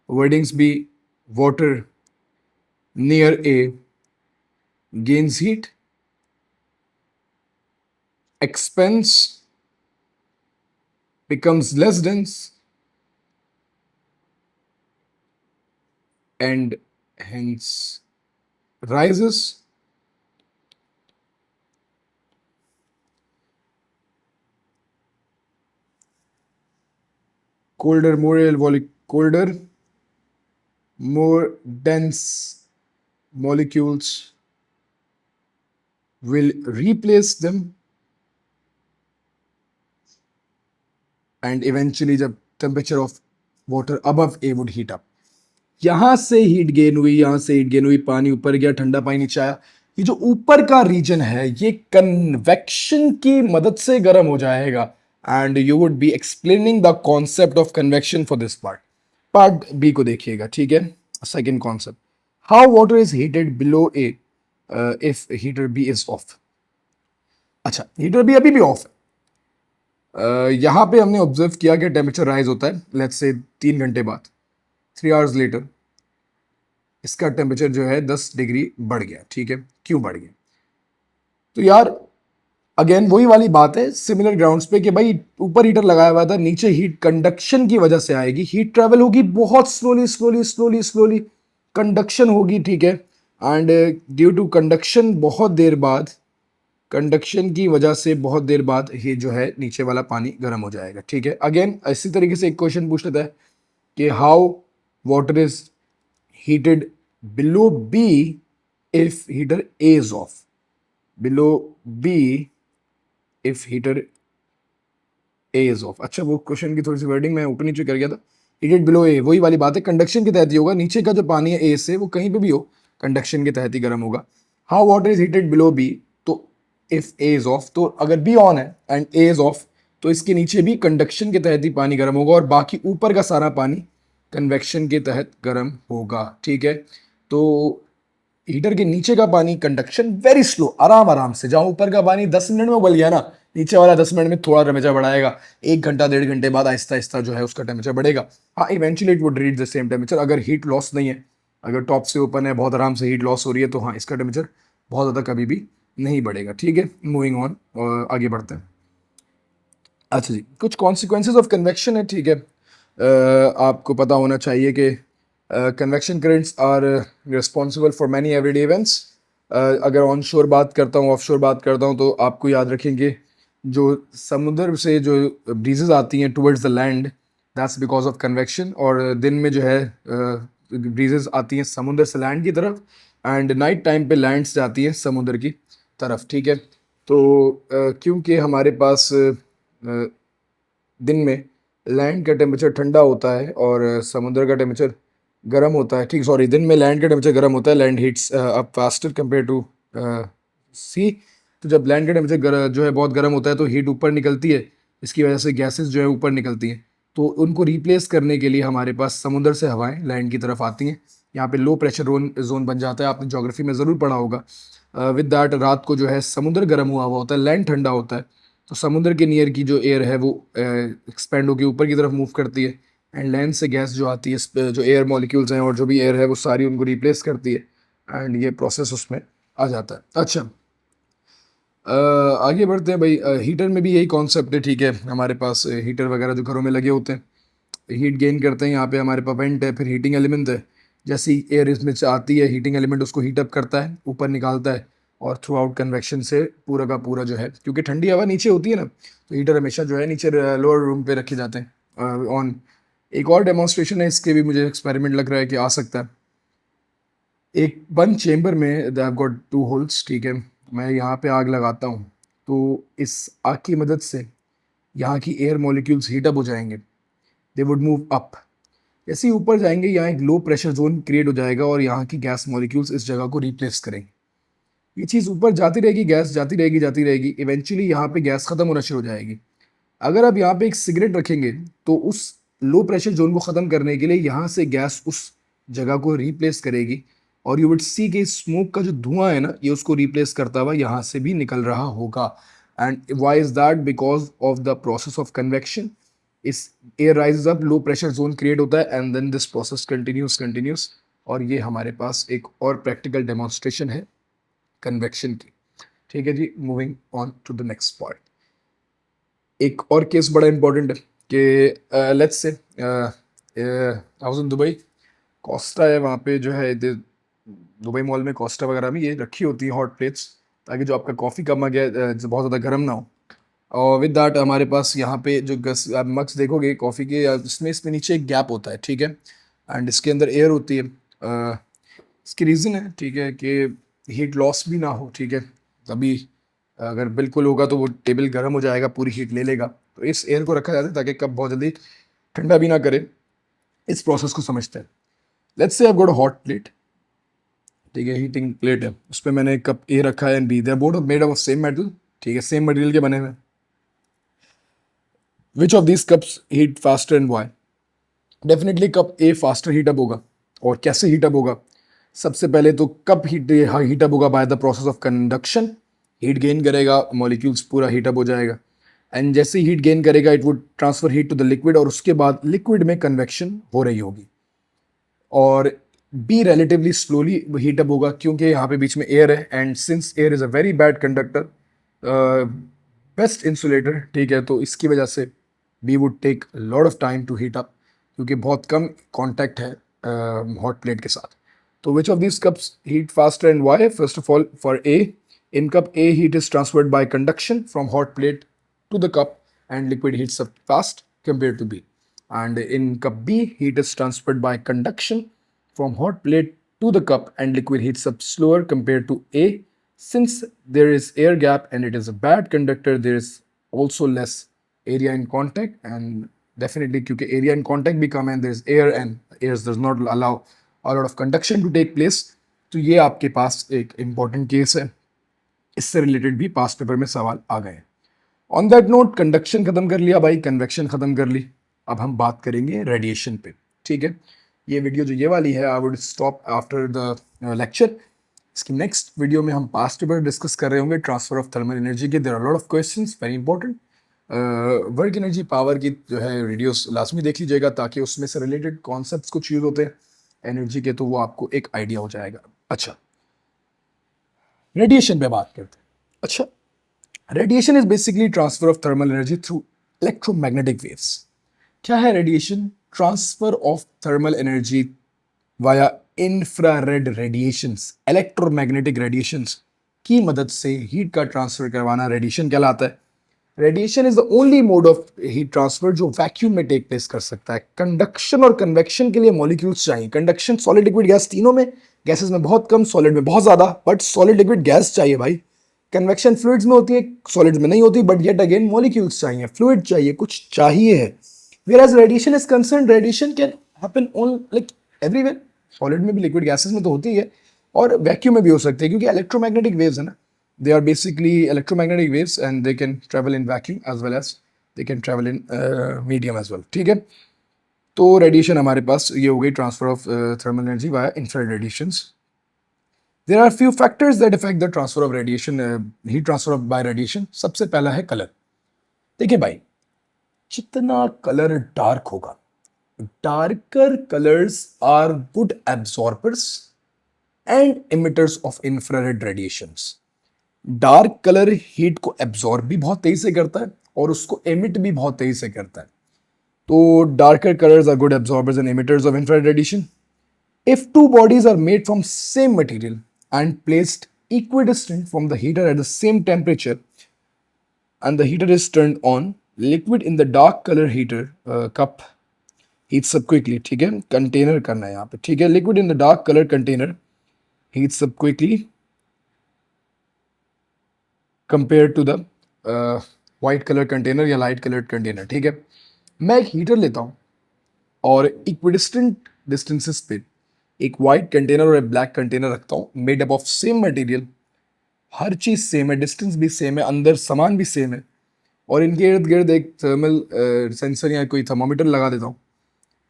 वर्डिंग्स भी, water near A gains heat, expands, becomes less dense, and hence rises. Colder, more dense molecules will replace them, and eventually जब temperature of water above A would heat up, यहां से heat gain हुई, यहां से heat gain हुई, पानी ऊपर गया, ठंडा पानी नीचे आया। ये जो ऊपर का रीजन है ये कन्वेक्शन की मदद से गर्म हो जाएगा, and you would be explaining the concept of convection for this part. Part B को देखिएगा, ठीक है। Second concept, how water is heated below A if heater B is off. अच्छा, हीटर बी अभी भी ऑफ है। यहां पे हमने ऑब्जर्व किया कि टेम्परेचर राइज होता है, लेट्स से 3 घंटे बाद, 3 आवर्स लेटर इसका टेम्परेचर जो है 10 डिग्री बढ़ गया, ठीक है। क्यों बढ़ गया? तो यार अगेन वही वाली बात है सिमिलर ग्राउंड्स पे कि भाई ऊपर हीटर लगाया हुआ था, नीचे हीट कंडक्शन की वजह से आएगी, हीट ट्रेवल होगी बहुत slowly slowly slowly slowly, conduction होगी, ठीक है। एंड ड्यू टू कंडक्शन बहुत देर बाद, कंडक्शन की वजह से बहुत देर बाद ये जो है नीचे वाला पानी गर्म हो जाएगा, ठीक है। अगेन इसी तरीके से एक क्वेश्चन पूछ लेता है कि how water is heated below B if heater A is off. Below B if heater A is off. अच्छा, वो क्वेश्चन की थोड़ी सी वर्डिंग मैं ऊपर नीचे कर गया था। Heated below A वही वाली बात है, कंडक्शन के तहत ही होगा, नीचे का जो पानी है A से वो कहीं पे भी हो कंडक्शन के तहत ही गर्म होगा। How water is heated below B, तो if A is off, तो अगर B ऑन है एंड A is off तो इसके नीचे भी कंडक्शन के तहत ही पानी गर्म होगा और बाकी ऊपर का सारा पानी कन्वेक्शन के तहत गर्म होगा, ठीक है। तो हीटर के नीचे का पानी कंडक्शन वेरी स्लो, आराम आराम से, जहां ऊपर का पानी 10 मिनट में उबल गया ना, नीचे वाला 10 मिनट में थोड़ा टेम्परेचर बढ़ाएगा, 1 घंटा 1.5 घंटे बाद आहिस्ता आहिस्ता जो है उसका टेम्परेचर बढ़ेगा। हाँ, eventually it would reach the same temperature अगर हीट लॉस नहीं है, अगर टॉप से ओपन है, बहुत आराम से हीट लॉस हो रही है, तो हाँ इसका टेम्परेचर बहुत ज़्यादा कभी भी नहीं बढ़ेगा, ठीक है। मूविंग ऑन, आगे बढ़ते हैं। अच्छा जी, कुछ कॉन्सिक्वेंसेज ऑफ कन्वेक्शन है, ठीक है। आपको पता होना चाहिए कि convection currents are responsible for many everyday events. अगर ऑन शोर बात करता हूँ, ऑफ शोर बात करता हूँ, तो आपको याद रखेंगे जो समुद्र से जो ब्रीजेज आती हैं towards the land, that's because of convection. और दिन में जो है ब्रीजेज आती हैं समुद्र से लैंड की तरफ, एंड नाइट टाइम पे लैंड से आती है समुद्र की तरफ, ठीक है। तो क्योंकि हमारे पास दिन में लैंड का टेम्परेचर ठंडा होता है और समुद्र का टेम्परेचर गर्म होता है, ठीक, सॉरी, दिन में लैंड का टेम्परेचर गर्म होता है, land heats up faster compare to sea. तो जब लैंड का टेम्परेचर जो है बहुत गर्म होता है तो हीट ऊपर निकलती है, इसकी वजह से गैसेस जो है ऊपर निकलती हैं, तो उनको रिप्लेस करने के लिए हमारे पास समुद्र से हवाएं लैंड की तरफ आती हैं। यहाँ पे लो प्रेशर जोन बन जाता है, आपने ज्योग्राफी में ज़रूर पढ़ा होगा। विद दैट रात को जो है समुद्र गर्म हुआ हुआ होता है, लैंड ठंडा होता है, तो समुद्र के नियर की जो एयर है वो एक्सपेंड होकर ऊपर की तरफ मूव करती है, एंड लैंड से गैस जो आती है, जो एयर मॉलिक्यूल्स हैं और जो भी एयर है वो सारी उनको रिप्लेस करती है, एंड ये प्रोसेस उसमें आ जाता है। अच्छा, आगे बढ़ते हैं भाई। हीटर में भी यही कॉन्सेप्ट है, ठीक है। हमारे पास हीटर वगैरह जो घरों में लगे होते हैं, हीट गेन करते हैं, यहाँ पे हमारे पास वेंट है, फिर हीटिंग एलिमेंट है। जैसी एयर इसमें से आती है, हीटिंग एलिमेंट उसको हीट अप करता है, ऊपर निकालता है, और थ्रू आउट कन्वेक्शन से पूरा का पूरा जो है, क्योंकि ठंडी हवा नीचे होती है ना, तो हीटर हमेशा जो है नीचे लोअर रूम पे रखे जाते हैं ऑन। एक और डेमोन्स्ट्रेशन है इसके भी, मुझे एक्सपेरिमेंट लग रहा है कि आ सकता है। एक बंद चेम्बर में आई गॉट 2 होल्स, ठीक है। मैं यहाँ पे आग लगाता हूँ, तो इस आग की मदद से यहाँ की एयर मॉलिक्यूल्स हीट अप हो जाएंगे, दे वुड मूव अप। जैसे ही ऊपर जाएंगे यहाँ एक लो प्रेशर जोन क्रिएट हो जाएगा और यहाँ की गैस मॉलिक्यूल्स इस जगह को रिप्लेस करेंगे। ये चीज़ ऊपर जाती रहेगी, गैस जाती रहेगी, इवेंचुअली यहाँ पे गैस खत्म होना शुरू हो जाएगी। अगर आप यहाँ पे एक सिगरेट रखेंगे तो उस लो प्रेशर जोन को ख़त्म करने के लिए यहाँ से गैस उस जगह को रिप्लेस करेगी, और यू वुड सी कि स्मोक का जो धुआं है ना, ये उसको रिप्लेस करता हुआ यहाँ से भी निकल रहा होगा। And why is that? Because of the process of convection. इस air rises up, low pressure zone create होता है, and then this process continues. और ये हमारे पास एक और प्रैक्टिकल डेमोन्स्ट्रेशन है कन्वेक्शन की, ठीक है जी। Moving on to the next part. एक और केस बड़ा इंपॉर्टेंट है कि let's say I was in Dubai, कोस्टा है वहाँ पे जो है दुबई मॉल में कोस्टा वगैरह में ये रखी होती है हॉट प्लेट्स, ताकि जो आपका कॉफ़ी का मग है बहुत ज़्यादा गर्म ना हो। और विद दैट हमारे पास यहाँ पे जो गस आप मग्स देखोगे कॉफ़ी के, इसमें नीचे एक गैप होता है, ठीक है, एंड इसके अंदर एयर होती है। इसकी रीज़न है, ठीक है, कि हीट लॉस भी ना हो, ठीक है। तभी अगर बिल्कुल होगा तो वो टेबल गर्म हो जाएगा, पूरी हीट ले लेगा। तो इस एयर को रखा जाता है ताकि कप बहुत जल्दी ठंडा भी ना करे। इस प्रोसेस को समझते हैं। Let's say I got a hot plate, ठीक है, हीटिंग प्लेट है, उस पर मैंने कप ए रखा है and B, they are both made of same metal, ठीक है, सेम मटेरियल के बने हुए। Which of these cups heat faster and why? Definitely cup A faster heat up होगा। और कैसे हीटअप होगा? सबसे पहले तो कप हीटअप होगा by the process of conduction. Heat gain करेगा, मॉलिक्यूल्स पूरा हीटअप हो जाएगा, एंड जैसे ही हीट गेन करेगा it would transfer heat to the liquid, और उसके बाद लिक्विड में कन्वेक्शन हो रही होगी। और बी रिलेटिवली स्लोली हीटअप होगा, क्योंकि यहाँ पे बीच में एयर है, and since air is a very bad conductor, best insulator, ठीक है, तो इसकी वजह से B would take lot of time to heat up, क्योंकि बहुत कम कांटेक्ट है हॉट प्लेट के साथ। तो which of this cups heat faster and why? First of all for A, in cup A heat is transferred by conduction from hot plate to the cup, and liquid heats up fast compared to B. And in cup B, heat is transferred by conduction from hot plate to the cup, and liquid heats up slower compared to A. Since there is air gap and it is a bad conductor, there is also less area in contact, and definitely क्योंकि area in contact भी कम है, there is air and air does not allow a lot of conduction to take place. तो ये आपके पास एक important case है, इससे related भी पास्ट पेपर में सवाल आ गए। ऑन दैट नोट, कंडक्शन खत्म कर लिया भाई, कन्वेक्शन खत्म कर ली, अब हम बात करेंगे रेडिएशन पे, ठीक है। ये वीडियो जो ये वाली है, I would stop after the lecture. इसकी नेक्स्ट वीडियो में हम पास्ट पेपर डिस्कस कर रहे होंगे, ट्रांसफर ऑफ थर्मल एनर्जी के। There are lot of questions, very important. Work energy power की जो है वीडियोस लाजमी देख लीजिएगा, ताकि उसमें से रिलेटेड कॉन्सेप्ट्स कुछ यूज होते हैं एनर्जी के, तो वो आपको एक आइडिया हो जाएगा। अच्छा, रेडिएशन पे बात करते हैं। अच्छा, radiation is basically transfer of thermal energy through electromagnetic waves. क्या है radiation? Transfer of thermal energy via infrared radiations, electromagnetic radiations की मदद से हीट का ट्रांसफर करवाना रेडिएशन कहलाता है। Radiation is the only mode of heat transfer जो वैक्यूम में टेक प्लेस कर सकता है। कंडक्शन और कन्वेक्शन के लिए मॉलिक्यूल्स चाहिए। कंडक्शन सॉलिड लिक्विड गैस तीनों में, गैसेस में बहुत कम, सॉलिड में बहुत ज्यादा, बट सॉलिड लिक्विड गैस चाहिए भाई। कन्वेक्शन फ्लूइड्स में होती है, सॉलिड्स में नहीं होती, बट येट अगेन मॉलिक्यूल्स चाहिए, फ्लूइड चाहिए, कुछ चाहिए है। Whereas radiation is concerned, radiation can happen on like everywhere. Solid में भी, लिक्विड गैसेस में तो होती है, और वैक्यूम में भी हो सकती है, क्योंकि इलेक्ट्रोमैग्नेटिक वेव्स है ना, they are basically electromagnetic waves and they can travel in vacuum as well as they can travel in medium as well, ठीक है। तो रेडिएशन हमारे पास ये हो गई, transfer of thermal energy via infrared radiations. There are few factors that affect the transfer of radiation, heat transfer by radiation. सबसे पहला है कलर। देखिए भाई, जितना कलर डार्क होगा, darker colours are good absorbers and emitters of infrared radiations. Dark colour heat को absorb भी बहुत तेजी से करता है और उसको एमिट भी बहुत तेजी से करता है। तो darker colours are good absorbers and emitters of infrared radiation. If two bodies are made from same material and placed equidistant from the heater at the same temperature, and the heater is turned on, liquid in the dark color heater cup heats up quickly, ठीक है, container करना है यहाँ पे, ठीक है, liquid in the dark colour container heats up quickly compared to the white colour container या light colour container, ठीक है। मैं एक हीटर लेता हूँ और इक्विडिस्टेंट डिस्टेंसेस पे एक वाइट कंटेनर और एक ब्लैक कंटेनर रखता हूँ, made up of same material, her cheese same है, डिस्टेंस भी सेम है, अंदर सामान भी सेम है, और इनके इर्द गिर्द एक थर्मल सेंसर या कोई थर्मोमीटर लगा देता हूँ।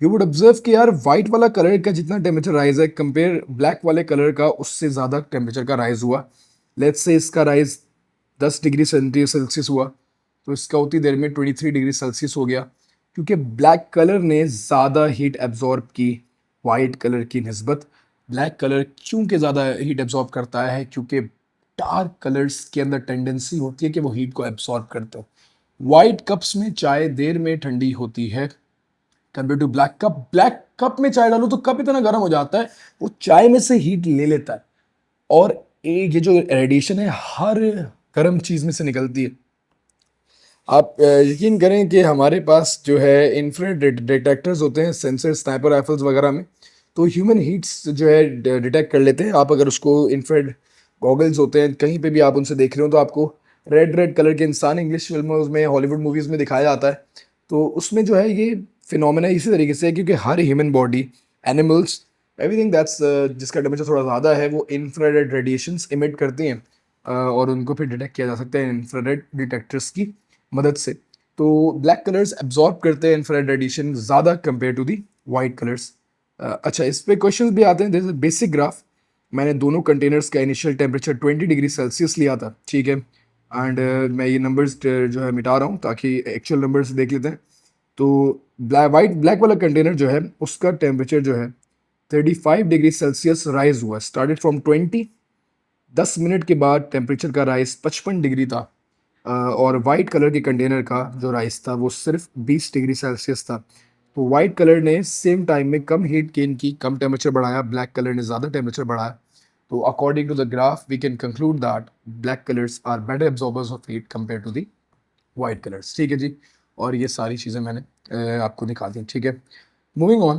यू वुड ऑब्जर्व कि यार वाइट वाला कलर का जितना टेम्परेचर राइज है कंपेयर ब्लैक वाले कलर का, उससे ज़्यादा टेम्परेचर का राइज हुआ। लेट्स से इसका राइज 10 डिग्री सेल्सियस हुआ, तो इसका उतनी देर में 23 डिग्री सेल्सियस हो गया, क्योंकि ब्लैक कलर ने ज़्यादा हीट एब्जॉर्ब की वाइट कलर की निस्बत। ब्लैक कलर क्योंकि ज़्यादा हीट एब्जॉर्ब करता है, क्योंकि डार्क कलर्स के अंदर टेंडेंसी होती है कि वो हीट को एब्जॉर्ब करते हैं। वाइट कप्स में चाय देर में ठंडी होती है, compare to black cup. Black cup में चाय डालो तो कप इतना गर्म हो जाता है, वो चाय में से हीट ले लेता है, और ये जो रेडिएशन है हर गर्म चीज में से निकलती है। आप यकीन करें कि हमारे पास जो है इंफ्रारेड डिटेक्टर्स होते हैं, सेंसर स्नाइपर राइफल्स वगैरह में, तो ह्यूमन हीट्स जो है डिटेक्ट कर लेते हैं। आप अगर उसको इंफ्रारेड गॉगल्स होते हैं कहीं पे भी आप उनसे देख रहे हो तो आपको रेड रेड कलर के इंसान इंग्लिश फिल्मों में, हॉलीवुड मूवीज़ में दिखाया जाता है। तो उसमें जो है ये फिनोमेना इसी तरीके से है, क्योंकि हर human body, animals, everything that's जिसका टेम्परेचर थोड़ा ज़्यादा है वो इंफ्रारेड रेडिएशंस इमिट करती हैं, और उनको फिर डिटेक्ट किया जा सकता है इंफ्रारेड डिटेक्टर्स की मदद से। तो ब्लैक कलर्स एब्जॉर्ब करते हैं इंफ्रारेड रेडिएशन ज़्यादा compare to the white colours. अच्छा, इस पे क्वेश्चंस भी आते हैं। This is basic graph. मैंने दोनों कंटेनर्स का इनिशियल टेम्परेचर 20 डिग्री सेल्सियस लिया था, ठीक है, एंड मैं ये नंबर्स जो है मिटा रहा हूँ ताकि एक्चुअल नंबर्स देख लेते हैं। तो ब्लैक वाला कंटेनर जो है उसका टेम्परेचर जो है 35 डिग्री सेल्सियस राइज हुआ, स्टार्टेड फ्रॉम 20। 10 मिनट के बाद टेम्परेचर का राइज 55 डिग्री था, और वाइट कलर के कंटेनर का जो राइज था वो सिर्फ 20 डिग्री सेल्सियस था। तो वाइट कलर ने सेम टाइम में कम हीट गेन की, कम टेम्परेचर बढ़ाया, ब्लैक कलर ने ज़्यादा टेम्परेचर बढ़ाया। तो according to the graph we can conclude that black colours are better absorbers of heat compare to the white colours, ठीक है जी। और ये सारी चीज़ें मैंने आपको दिखा दी, ठीक है। मूविंग ऑन,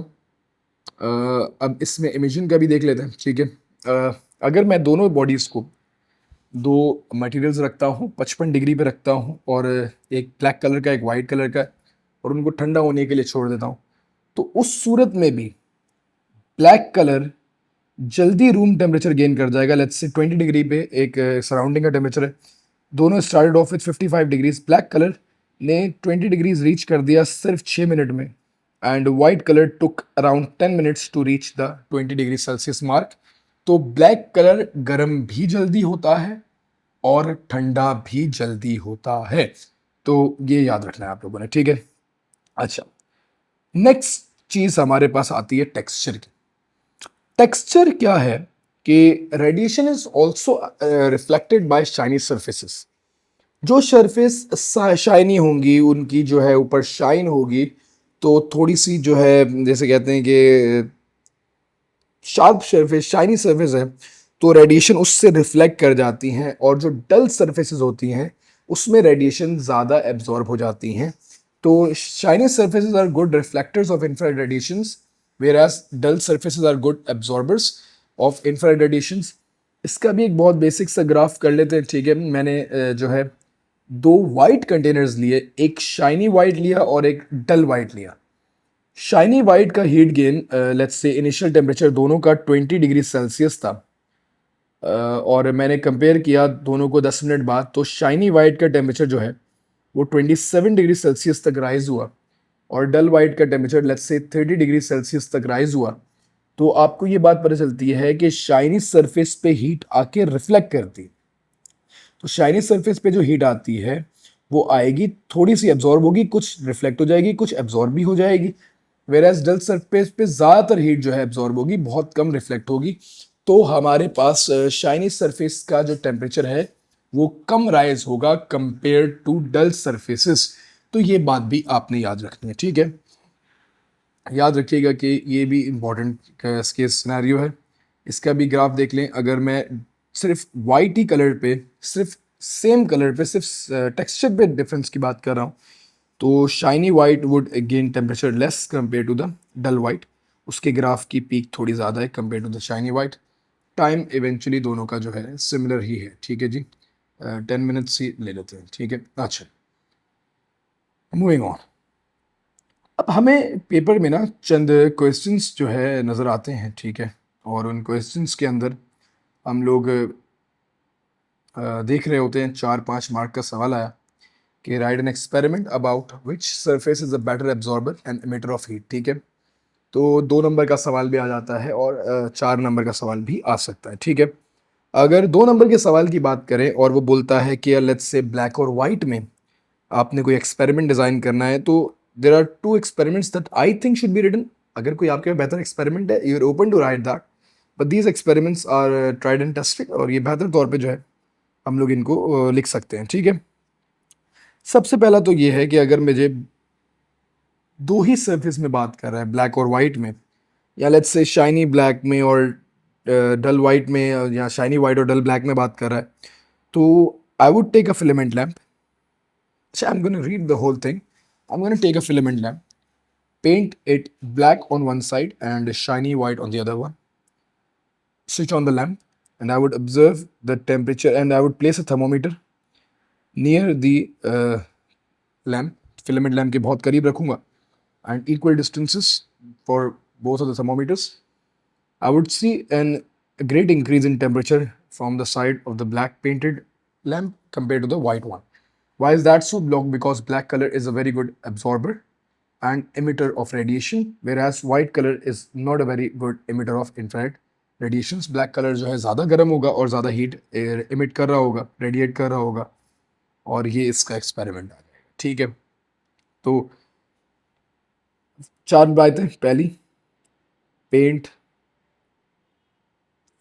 अब इसमें इमेजिन का भी देख लेते हैं, ठीक है। अगर मैं दोनों बॉडीज़ को, दो मटेरियल्स रखता हूँ, 55 डिग्री पे रखता हूँ, और एक ब्लैक कलर का एक वाइट कलर का, और उनको ठंडा होने के लिए छोड़ देता हूँ, तो उस सूरत में भी ब्लैक कलर जल्दी रूम टेम्परेचर गेन कर जाएगा। लेट्स से 20 डिग्री पे एक सराउंडिंग का टेम्परेचर है, दोनों started off with 55 degrees. Black colour ने 20 डिग्रीज रीच कर दिया सिर्फ 6 मिनट में, and white colour took around 10 minutes to reach the 20 degree Celsius mark. तो ब्लैक कलर गर्म भी जल्दी होता है और ठंडा भी जल्दी होता है। तो ये याद रखना है आप लोगों ने, ठीक है। अच्छा, नेक्स्ट चीज हमारे पास आती है टेक्सचर की। टेक्सचर क्या है कि radiation is also reflected by shiny surfaces. जो सरफेस शाइनी होंगी, उनकी जो है ऊपर शाइन होगी, तो थोड़ी सी जो है जैसे कहते हैं कि शार्प सरफेस, शाइनी सरफेस है, तो रेडिएशन उससे रिफ्लेक्ट कर जाती हैं, और जो डल सरफेसेस होती हैं उसमें रेडिएशन ज़्यादा एब्जॉर्ब हो जाती हैं। तो shiny surfaces are good reflectors of infrared radiations, whereas dull surfaces are good absorbers of infrared radiations। इसका भी एक बहुत बेसिक सा ग्राफ कर लेते हैं, ठीक है। मैंने जो है दो वाइट कंटेनर्स लिए, एक शाइनी वाइट लिया और एक डल वाइट लिया। शाइनी वाइट का heat gain, let's say initial temperature दोनों का 20 डिग्री सेल्सियस था, और मैंने कंपेयर किया दोनों को 10 मिनट बाद, तो शाइनी वाइट का टेम्परेचर जो है वो 27 डिग्री सेल्सियस तक राइज हुआ, और डल वाइट का temperature let's say 30 degree Celsius तक राइज हुआ। तो आपको ये बात पता चलती है कि शाइनी सरफेस पे हीट आके रिफ्लेक्ट करती है। तो शाइनी सरफेस पे जो हीट आती है वो आएगी, थोड़ी सी एब्जॉर्ब होगी, कुछ रिफ्लेक्ट हो जाएगी, कुछ एब्जॉर्ब भी हो जाएगी। वेराज डल सरफेस पे ज़्यादातर हीट जो है एब्जॉर्ब होगी, बहुत कम रिफ्लेक्ट होगी। तो हमारे पास शाइनी सरफेस का जो टेम्परेचर है वो कम राइज होगा कंपेयर टू डल सरफेसेस। तो ये बात भी आपने याद रखनी है, ठीक है। याद रखिएगा कि ये भी इम्पोर्टेंट केस सिनेरियो है। इसका भी ग्राफ देख लें। अगर मैं सिर्फ वाइट ही कलर पे, सिर्फ सेम कलर पे, सिर्फ टेक्सचर पे डिफरेंस की बात कर रहा हूँ, तो shiny white would gain temperature less compare to the dull white. उसके ग्राफ की पीक थोड़ी ज़्यादा है compare to the shiny white. Time eventually दोनों का जो है सिमिलर ही है, ठीक है जी। 10 मिनट्स ही ले लेते हैं, ठीक है। अच्छा, मूविंग ऑन। अब हमें पेपर में ना चंद क्वेश्चंस जो है नज़र आते हैं, ठीक है, और उन क्वेश्चंस के अंदर हम लोग देख रहे होते हैं 4-5 मार्क का सवाल आया कि right an experiment about which surface is a better absorber and emitter of heat, ठीक है। तो 2 नंबर का सवाल भी आ जाता है, और 4 नंबर का सवाल भी आ सकता है, ठीक है। अगर 2 नंबर के सवाल की बात करें और वो बोलता है कि लेट्स से ब्लैक और वाइट में आपने कोई एक्सपेरिमेंट डिज़ाइन करना है, तो there are 2 experiments that I think should be written. अगर कोई आपके बेहतर एक्सपेरिमेंट है, you are open to write that, but these experiments are tried and tested, और ये बेहतर तौर पे जो है हम लोग इनको लिख सकते हैं, ठीक है। सबसे पहला तो ये है कि अगर मुझे दो ही सरफेस में बात कर रहा है, ब्लैक और वाइट में, या लेट्स से शाइनी ब्लैक में और डल वाइट में, या शाइनी वाइट और डल ब्लैक में बात कर रहा है, तो I would take a filament lamp. I am gonna read the whole thing. I am gonna take a filament lamp, paint it black on one side and shiny white on the other one, switch on the lamp, and I would observe the temperature, and I would place a thermometer near the lamp, filament lamp के बहुत करीब रखूंगा, and equal distances for both of the thermometers. I would see a great increase in temperature from the side of the black painted lamp compared to the white one. Why is that so? Because black color is a very good absorber and emitter of radiation, whereas white color is not a very good emitter of infrared radiations. Black color जो है ज़्यादा गर्म होगा और ज़्यादा heat emit कर रहा होगा, रेडिएट कर रहा होगा, और ये इसका एक्सपेरिमेंट आ जाएगा. ठीक है, तो चार बातें. पहली, paint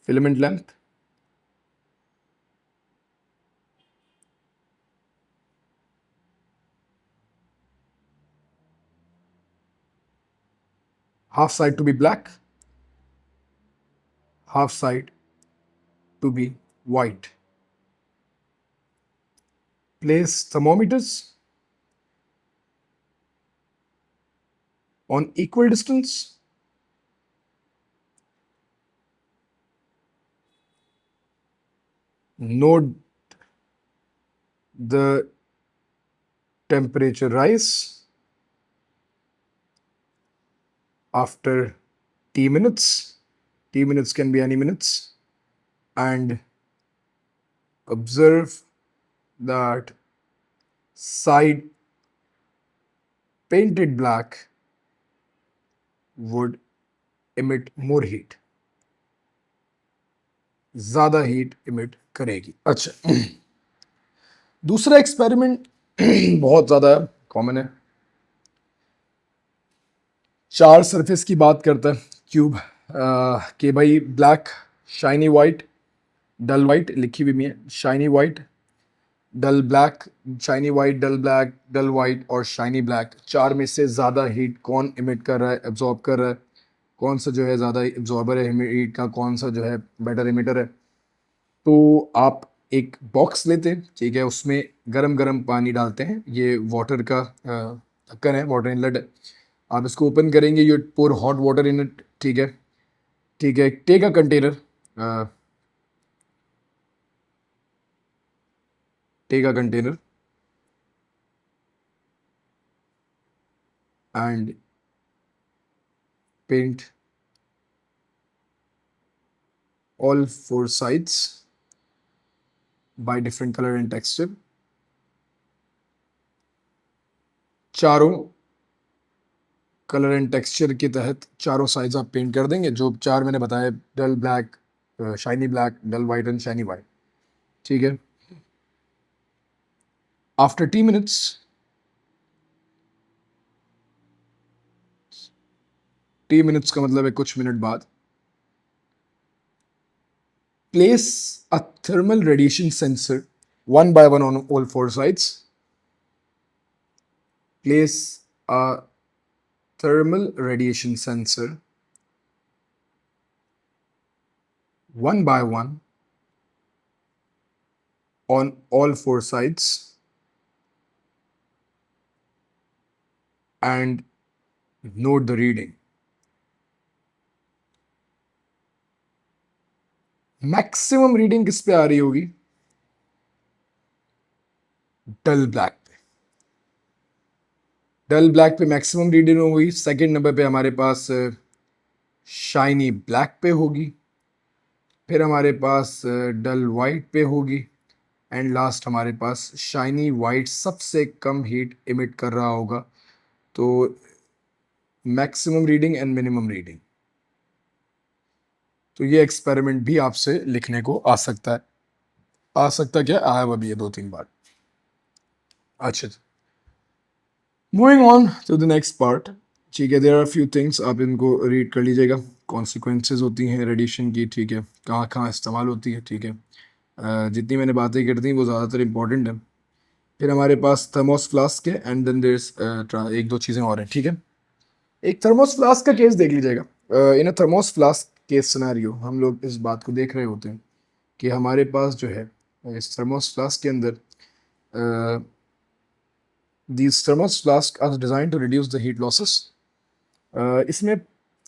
filament lamp. Half side to be black, half side to be white. Place thermometers on equal distance. Note the temperature rise after T minutes. T minutes can be any minutes. And observe that side painted black would emit more heat. ज़्यादा heat emit करेगी. अच्छा, दूसरा experiment बहुत ज़्यादा common है. चार surface की बात करता है क्यूब के भाई, ब्लैक, शाइनी वाइट, डल वाइट लिखी हुई है, शाइनी वाइट, डल ब्लैक, शाइनी वाइट, डल ब्लैक, डल वाइट और शाइनी ब्लैक. चार में से ज़्यादा हीट कौन इमिट कर रहा है, एब्जॉर्ब कर रहा है, कौन सा जो है ज़्यादा एब्जॉर्बर है हीट का, कौन सा जो है बेटर इमिटर है. तो आप एक बॉक्स लेते हैं, ठीक है, उसमें गरम गरम पानी डालते हैं. ये वाटर का ढक्कन है, वाटर इनलेट है. आप इसको ओपन करेंगे, you pour hot water in it. ठीक है, ठीक है. Take a container, take a container and paint all four sides by different color and texture. चारों कलर एंड टेक्सचर के तहत चारों साइड्स आप पेंट कर देंगे, जो चार मैंने बताया, dull black, shiny black, dull white and shiny white. ठीक है. After T minutes, T minutes का मतलब है कुछ मिनट बाद, place a thermal radiation sensor one by one on all four sides. Place a thermal radiation sensor one by one on all four sides and note the reading. Maximum reading किस पे आ रही होगी? डल black पे. डल black पे maximum reading होगी. Second number पे हमारे पास shiny black पे होगी, फिर हमारे पास डल वाइट पे होगी, एंड लास्ट हमारे पास शाइनी वाइट सबसे कम हीट इमिट कर रहा होगा. तो maximum reading and minimum reading. तो ये एक्सपेरिमेंट भी आपसे लिखने को आ सकता है. आ सकता क्या, आया हुआ भी है दो तीन बार. अच्छा, moving on to the next part. ठीक है, देयर आर फ्यू थिंग्स, आप इनको रीड कर लीजिएगा. कॉन्सिक्वेंसेज होती हैं रेडिएशन की, ठीक है, कहाँ कहाँ इस्तेमाल होती है. ठीक है, जितनी मैंने बातें कर दी वो ज़्यादातर इंपॉर्टेंट है. फिर हमारे पास थर्मोस फ्लास्क है, एंड देन देयर एक दो चीज़ें और हैं. ठीक है, एक थर्मोस फ्लास्क का केस देख लीजिएगा। इन अ थर्मोस फ्लास्क केस सिनेरियो हम लोग इस बात को देख रहे होते हैं कि हमारे पास जो है इस थर्मोस फ्लास्क के अंदर these thermos flask are design to reduce the heat losses. इसमें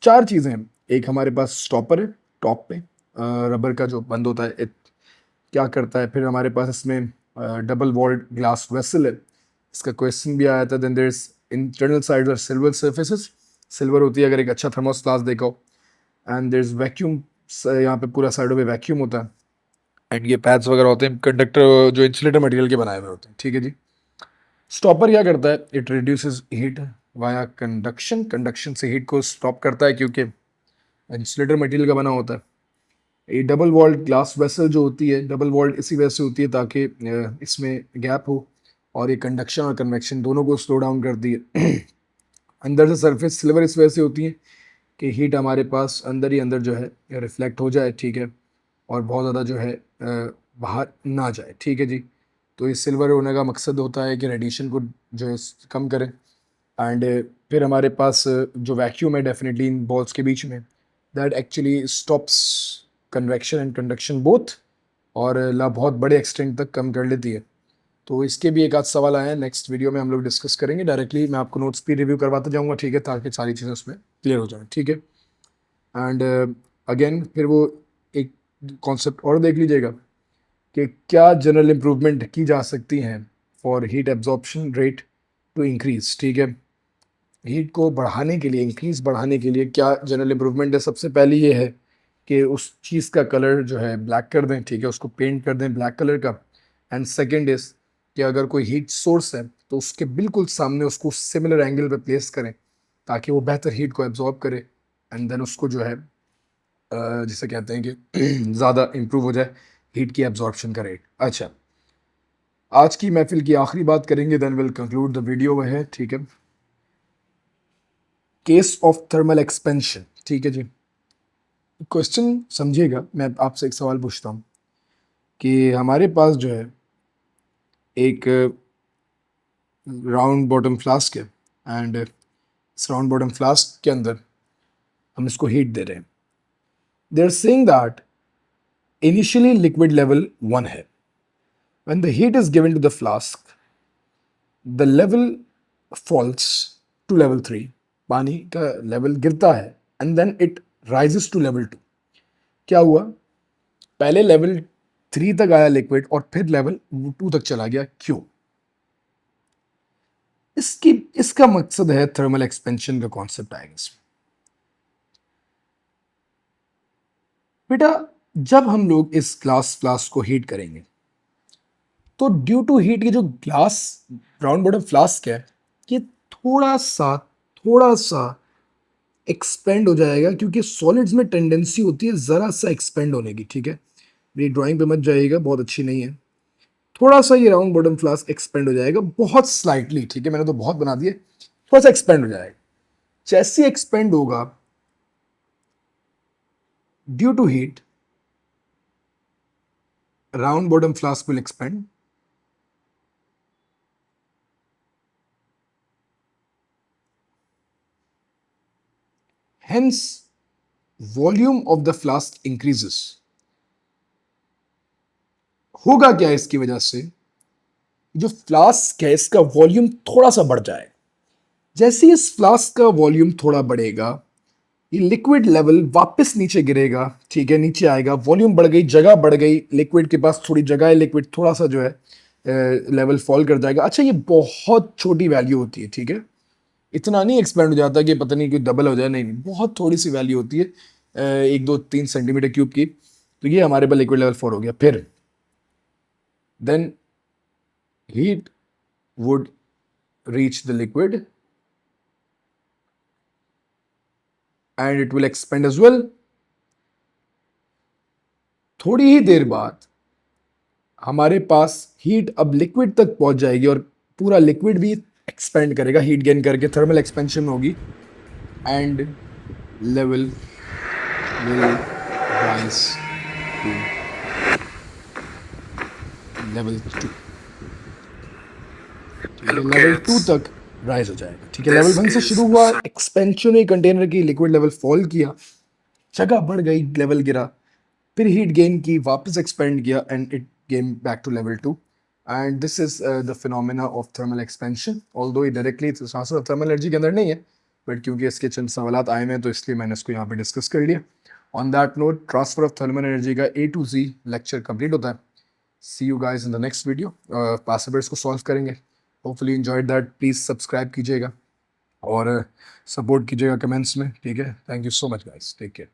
चार चीज़ें हैं। एक हमारे पास स्टॉपर है टॉप पे, रबर का जो बंद होता है क्या करता है। फिर हमारे पास इसमें डबल वॉल्ड ग्लास वेसल है। इसका क्वेश्चन भी आया था। Then there is internal sides are silver surfaces. Silver होती है अगर एक अच्छा थर्मोस फ्लास्क देखो। एंड देयर इज वैक्यूम, यहाँ पे पूरा साइडों पे वैक्यूम होता है। एंड ये पैड्स वगैरह होते हैं कंडक्टर जो इंसुलेटर मटेरियल के बनाए हुए होते हैं, ठीक है जी। स्टॉपर क्या करता है, it reduces heat via conduction. Conduction से हीट को स्टॉप करता है क्योंकि इंसुलेटर मटेरियल का बना होता है। ये डबल वॉल्ड ग्लास वेसल जो होती है, डबल वॉल्ड इसी वजह से होती है ताकि इसमें गैप हो और ये कंडक्शन और कन्वेक्शन दोनों को स्लो डाउन करती है। अंदर से सरफेस सिल्वर इस वजह से होती है कि हीट हमारे पास अंदर ही अंदर जो है रिफ्लेक्ट हो जाए, ठीक है, और बहुत ज़्यादा जो है बाहर ना जाए, ठीक है जी। तो ये सिल्वर होने का मकसद होता है कि रेडिएशन को जो है कम करें। एंड फिर हमारे पास जो वैक्यूम है डेफिनेटली इन बॉल्स के बीच में, that actually stops convection and conduction both, और बहुत बड़े एक्सटेंट तक कम कर लेती है। तो इसके भी एक आध सवाल आए हैं, नेक्स्ट वीडियो में हम लोग डिस्कस करेंगे। डायरेक्टली मैं आपको नोट्स भी रिव्यू करवाता जाऊंगा, ठीक है, ताकि सारी चीज़ें उसमें क्लियर हो जाए, ठीक है। एंड अगेन फिर वो एक कॉन्सेप्ट और देख लीजिएगा कि क्या जनरल इम्प्रूवमेंट की जा सकती हैं for heat absorption rate to increase, ठीक है। हीट को बढ़ाने के लिए, इंक्रीज बढ़ाने के लिए क्या जनरल इम्प्रूवमेंट है। सबसे पहली ये है कि उस चीज़ का कलर जो है ब्लैक कर दें, ठीक है, उसको पेंट कर दें ब्लैक कलर का। एंड सेकेंड इज कि अगर कोई हीट सोर्स है तो उसके बिल्कुल सामने उसको सिमिलर एंगल पे प्लेस करें ताकि वो बेहतर हीट को एब्जॉर्ब करे। एंड देन उसको जो है जिसे कहते हैं कि ज़्यादा इम्प्रूव हो जाए हीट की एब्जॉर्प्शन का रेट। अच्छा, आज की महफिल की आखिरी बात करेंगे, then will conclude the video, वह है, ठीक है, केस ऑफ थर्मल एक्सपेंशन, ठीक है जी। क्वेश्चन समझिएगा, मैं आपसे एक सवाल पूछता हूँ कि हमारे पास जो है एक राउंड बॉटम फ्लास्क है। एंड इस राउंड बॉटम फ्लास्क के अंदर हम इसको हीट दे रहे हैं। They are saying that initially liquid level 1 है। When the heat is given to the flask the level falls to level 3। पानी का लेवल गिरता है and then it rises to level 2। क्या हुआ, पहले लेवल 3 तक आया लिक्विड और फिर लेवल 2 तक चला गया, क्यों। इसकी इसका मकसद है थर्मल एक्सपेंशन का कॉन्सेप्ट आएगा इसमें। बेटा, जब हम लोग इस ग्लास फ्लास्क को हीट करेंगे तो ड्यू टू हीट ये जो ग्लास राउंड बॉटम फ्लास्क है ये थोड़ा सा एक्सपेंड हो जाएगा, क्योंकि सॉलिड्स में टेंडेंसी होती है जरा सा एक्सपेंड होने की, ठीक है। मेरी ड्राइंग पे मत जाइएगा, बहुत अच्छी नहीं है। थोड़ा सा ये राउंड बॉटम फ्लास्क एक्सपेंड हो जाएगा, बहुत स्लाइटली, ठीक है, मैंने तो बहुत बना दिए, थोड़ा सा एक्सपेंड हो जाएगा। जैसे एक्सपेंड होगा due to heat, round bottom flask will expand, hence volume of the flask increases। होगा क्या इसकी वजह से, जो फ्लास्क है इसका वॉल्यूम थोड़ा सा बढ़ जाएगा। जैसे ही इस फ्लास्क का वॉल्यूम थोड़ा बढ़ेगा ये लिक्विड लेवल वापस नीचे गिरेगा, ठीक है, नीचे आएगा, वॉल्यूम बढ़ गई, जगह बढ़ गई, लिक्विड के पास थोड़ी जगह है, लिक्विड थोड़ा सा जो है लेवल फॉल कर जाएगा। अच्छा, ये बहुत छोटी वैल्यू होती है, ठीक है, इतना नहीं एक्सपेंड हो जाता कि पता नहीं कोई डबल हो जाए, नहीं नहीं, बहुत थोड़ी सी वैल्यू होती है, 1 2 3 सेंटीमीटर क्यूब की। तो ये हमारे पास लिक्विड लेवल 4 हो गया। फिर then heat would reach the liquid and it will expand as well. थोड़ी ही देर बाद हमारे पास हीट अब लिक्विड तक पहुंच जाएगी और पूरा लिक्विड भी एक्सपेंड करेगा, हीट गेन करके थर्मल एक्सपेंशन होगी and level will rise to level 2। Level 2 तक राइज हो जाएगा। ठीक है, लेवल 1 से शुरू हुआ, एक्सपेंशन हुई कंटेनर की, लिक्विड लेवल फॉल किया, जगह बढ़ गई, लेवल गिरा, फिर हीट गेन की, वापस एक्सपेंड किया and it came back to level 2। And this is the phenomena of thermal expansion. Although ये directly transfer of thermal energy के अंदर नहीं है, बट क्योंकि इसके चंद सवालात आए हुए हैं तो इसलिए मैंने इसको यहाँ पे डिस्कस कर लिया। On that note, transfer of thermal energy का A to Z lecture complete होता है। See you guys in the next video. Passwords को सॉल्व करेंगे। Hopefully enjoyed that. Please subscribe कीजिएगा और सपोर्ट कीजिएगा कमेंट्स में। ठीक है, thank you so much guys, take care.